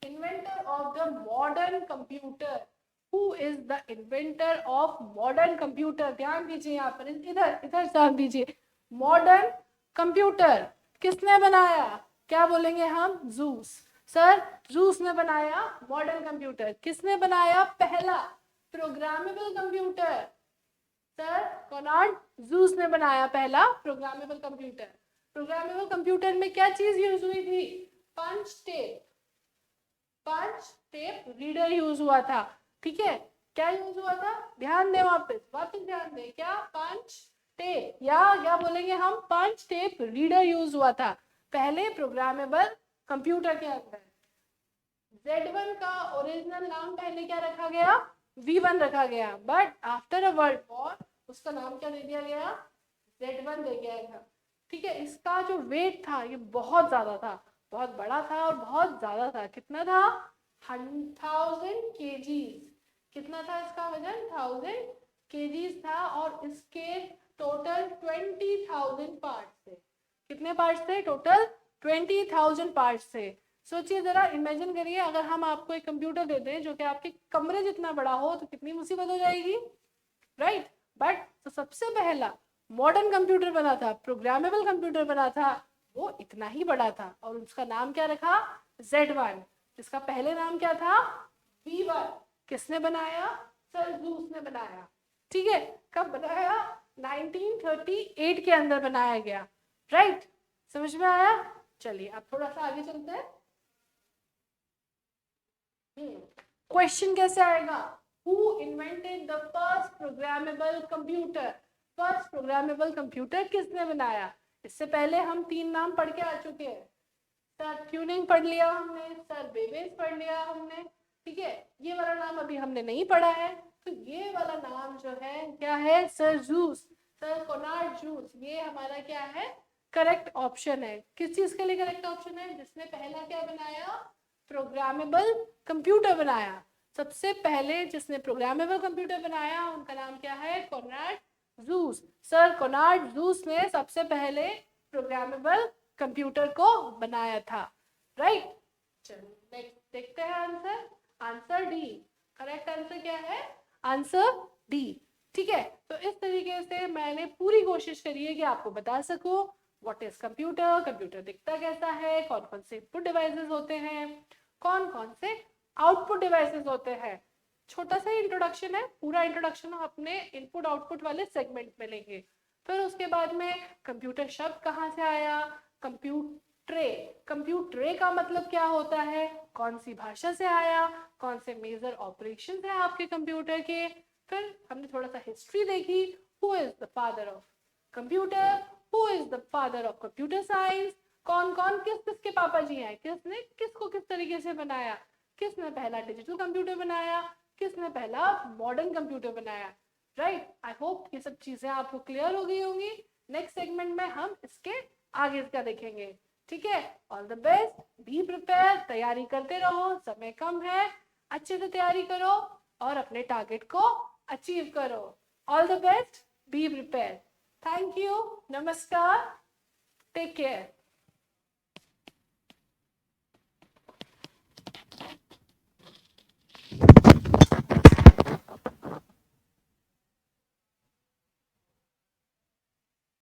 inventor of the modern computer, who is the inventor of modern computer? ध्यान दीजिए यहाँ पर, इधर इधर ध्यान दीजिए। मॉडर्न कंप्यूटर किसने बनाया? क्या बोलेंगे हम? जूस। सर जूस ने बनाया मॉडर्न कंप्यूटर। किसने बनाया पहला programmable computer? Sir Konrad Zuse ने बनाया पहला प्रोग्रामेबल कंप्यूटर। प्रोग्रामेबल कंप्यूटर में क्या चीज यूज हुई थी? पंच टेप रीडर यूज हुआ था। ठीक है, क्या यूज हुआ था? ध्यान दें, वापस ध्यान दें। क्या? पंच टेप, या क्या बोलेंगे हम? पंच टेप रीडर यूज हुआ था पहले प्रोग्रामेबल कंप्यूटर के अंदर। Z1 का ओरिजिनल नाम पहले क्या रखा गया? V1 रखा गया, but after a world war उसका नाम क्या दे दिया गया? Z1 दे दिया गया। ठीक है, इसका जो वेट था ये बहुत ज्यादा था, बहुत बड़ा था और बहुत ज्यादा था। कितना था? 1000 kgs। कितना था इसका वजन? 1000 kgs था। और इसके टोटल 20,000 पार्ट्स थे। कितने पार्ट्स थे? टोटल 20,000 पार्ट्स थे। सोचिए जरा, इमेजिन करिए, अगर हम आपको एक कंप्यूटर दे दें जो कि आपके कमरे जितना बड़ा हो तो कितनी मुसीबत हो जाएगी, राइट? बट तो सबसे पहला मॉडर्न कंप्यूटर बना था, प्रोग्रामेबल कंप्यूटर बना था, वो इतना ही बड़ा था और उसका नाम क्या रखा? Z1। जिसका पहले नाम क्या था? V1। किसने बनाया? सर जूस ने बनाया। ठीक है, कब बनाया? 1938 के अंदर बनाया गया, राइट? समझ में आया? चलिए अब थोड़ा सा आगे चलते हैं। क्वेश्चन कैसे आएगा? Who invented the first programmable computer? First programmable computer किसने बनाया? इससे पहले हम 3 नाम पढ़ के आ चुके हैं। सर ट्यूनिंग पढ़ लिया हमने, सर बेबेज पढ़ लिया हमने। ठीक है, ये वाला नाम अभी हमने नहीं पढ़ा है, तो ये वाला नाम जो है क्या है? Sir juice, sir Konrad juice. ये हमारा क्या है? करेक्ट ऑप्शन है। किस चीज के लिए करेक्ट ऑप्शन है? जिसने पहला क्या बनाया? प्रोग्रामेबल कंप्यूटर बनाया। सबसे पहले जिसने प्रोग्रामेबल कंप्यूटर बनाया उनका नाम क्या है? Konrad juice. Sir Konrad Zuse ने सबसे पहले प्रोग्रामेबल कंप्यूटर को बनाया था, राइट? चलो नेक्स्ट देखते हैं answer. Answer D, correct answer क्या है? Answer D. ठीक है, तो इस तरीके से मैंने पूरी कोशिश करी है कि आपको बता सकूं व्हाट इज कंप्यूटर, कंप्यूटर दिखता कैसा है, कौन कौन से इनपुट डिवाइसेस होते हैं, कौन कौन से आउटपुट डिवाइसेस होते हैं। छोटा सा इंट्रोडक्शन है, पूरा इंट्रोडक्शन हम अपने इनपुट आउटपुट वाले सेगमेंट में लेंगे। फिर उसके बाद में कंप्यूटर शब्द कहाँ से आया, कंप्यूटरे का मतलब क्या होता है, कौन सी भाषा से आया, कौन से मेजर ऑपरेशंस हैं आपके कंप्यूटर के। फिर हमने थोड़ा सा हिस्ट्री देखी, who is the father of computer, who is the father of computer science, कौन कौन किस किस के पापा जी हैं, किसने किसको किस तरीके से बनाया, किसने पहला डिजिटल कंप्यूटर बनाया, किसने पहला मॉडर्न कंप्यूटर बनाया, राइट? आई होप ये सब चीजें आपको क्लियर हो गई होंगी। नेक्स्ट सेगमेंट में हम इसके आगे का देखेंगे। ठीक है, all the best, be prepare, तैयारी करते रहो, समय कम है, अच्छे से तैयारी करो और अपने टारगेट को अचीव करो। All the best, be prepare. Thank you, नमस्कार, टेक केयर।